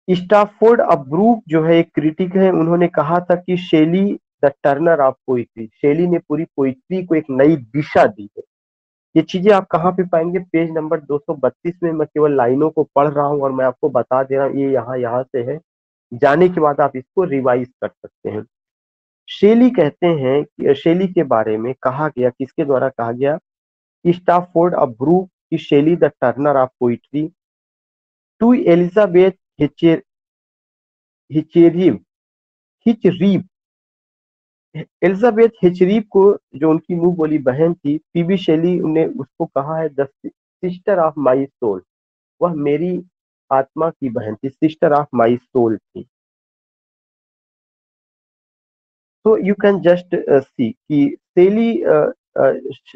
A: स्टाफोर्ड अब्रूक जो है एक क्रिटिक है, उन्होंने कहा था कि शेली द टर्नर ऑफ पोइट्री, शेली ने पूरी पोइट्री को एक नई दिशा दी है। ये चीजें आप कहाँ पे पाएंगे? पेज नंबर 232 में। मैं केवल लाइनों को पढ़ रहा हूँ और मैं आपको बता दे रहा हूँ ये यहाँ से है, जाने के बाद आप इसको रिवाइज कर सकते हैं। शेली कहते हैं कि शेली के बारे में कहा गया, किसके द्वारा कहा गया? स्टाफोर्ड अब्रूक की Shelley the turner of poetry to Elizabeth Hitchener Hitchener. Elizabeth Hitchener को, जो उनकी मुंह बोली बहन थी, पीबी शेली ने उसको कहा है the sister of my soul, वह मेरी आत्मा की बहन थी, सिस्टर ऑफ माई सोल थी। तो यू कैन जस्ट सी कि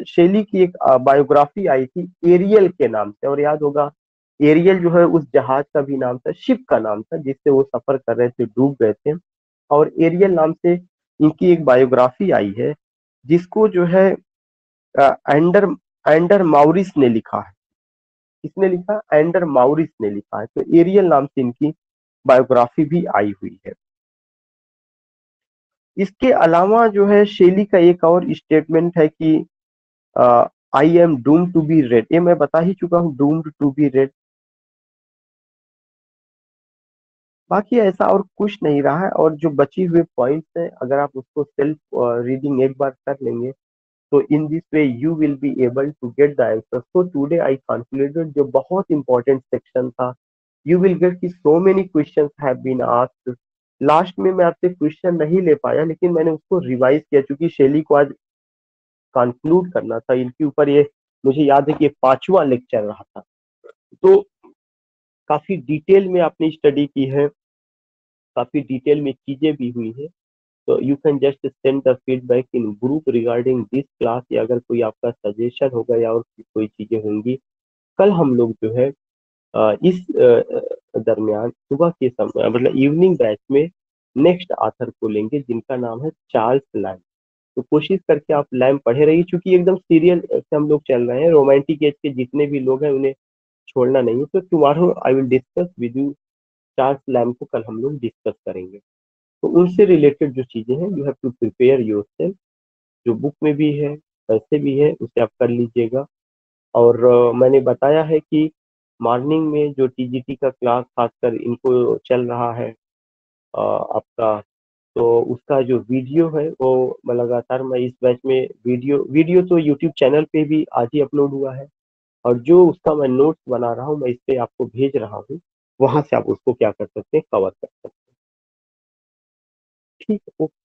A: शेली की एक बायोग्राफी आई थी एरियल के नाम से, और याद होगा एरियल जो है उस जहाज का भी नाम था, शिप का नाम था जिससे वो सफर कर रहे थे, डूब गए थे। और एरियल नाम से इनकी एक बायोग्राफी आई है जिसको जो है एंडर एंडर माउरिस ने लिखा है। किसने लिखा? एंडर माउरिस ने लिखा है। तो एरियल नाम से इनकी बायोग्राफी भी आई हुई है। इसके अलावा जो है शेली का एक और स्टेटमेंट है कि I am doomed to be read. ये मैं बता ही चुका हूँ, डूम्ड टू बी रेड। बाकी ऐसा और कुछ नहीं रहा है। और जो बची हुए पॉइंट्स हैं, अगर आप उसको सेल्फ रीडिंग एक बार कर लेंगे तो in this way you will be able to get the answer. So today I concluded, जो बहुत इंपॉर्टेंट सेक्शन था, यू विल गेट कि so many questions have been asked. Last में मैं आपसे क्वेश्चन नहीं ले पाया, लेकिन मैंने उसको रिवाइज किया, क्योंकि शैली को आज कंक्लूड करना था इनके ऊपर। ये मुझे याद है कि ये 5वां लेक्चर रहा था, तो काफी डिटेल में आपने स्टडी की है, काफी डिटेल में चीजें भी हुई है। तो you can just send the feedback in group regarding this class, या अगर कोई आपका सजेशन होगा या और कोई चीजें होंगी। कल हम लोग जो है इस दरमियान सुबह के समय, मतलब इवनिंग बैच में नेक्स्ट ऑथर को लेंगे, जिनका नाम है चार्ल्स लैम्ब। तो कोशिश करके आप लैम्ब पढ़े रहिए, क्योंकि एकदम सीरियल से हम लोग चल रहे हैं। रोमांटिक एज के जितने भी लोग हैं उन्हें छोड़ना नहीं है। तो tomorrow I will discuss with you Charles lamb को कल हम लोग डिस्कस करेंगे। तो उनसे रिलेटेड जो चीजें हैं, you have to prepare yourself. जो बुक में भी है, वैसे भी है, उसे आप कर लीजिएगा। और मैंने बताया है कि मॉर्निंग में जो टीजीटी का क्लास खासकर इनको चल रहा है आपका, तो उसका जो वीडियो है वो लगातार मैं इस बैच में वीडियो तो यूट्यूब चैनल पे भी आज ही अपलोड हुआ है, और जो उसका मैं नोट्स बना रहा हूँ मैं इस पे आपको भेज रहा हूँ, वहां से आप उसको क्या कर सकते हैं, कवर कर सकते हैं। ठीक है, ओके।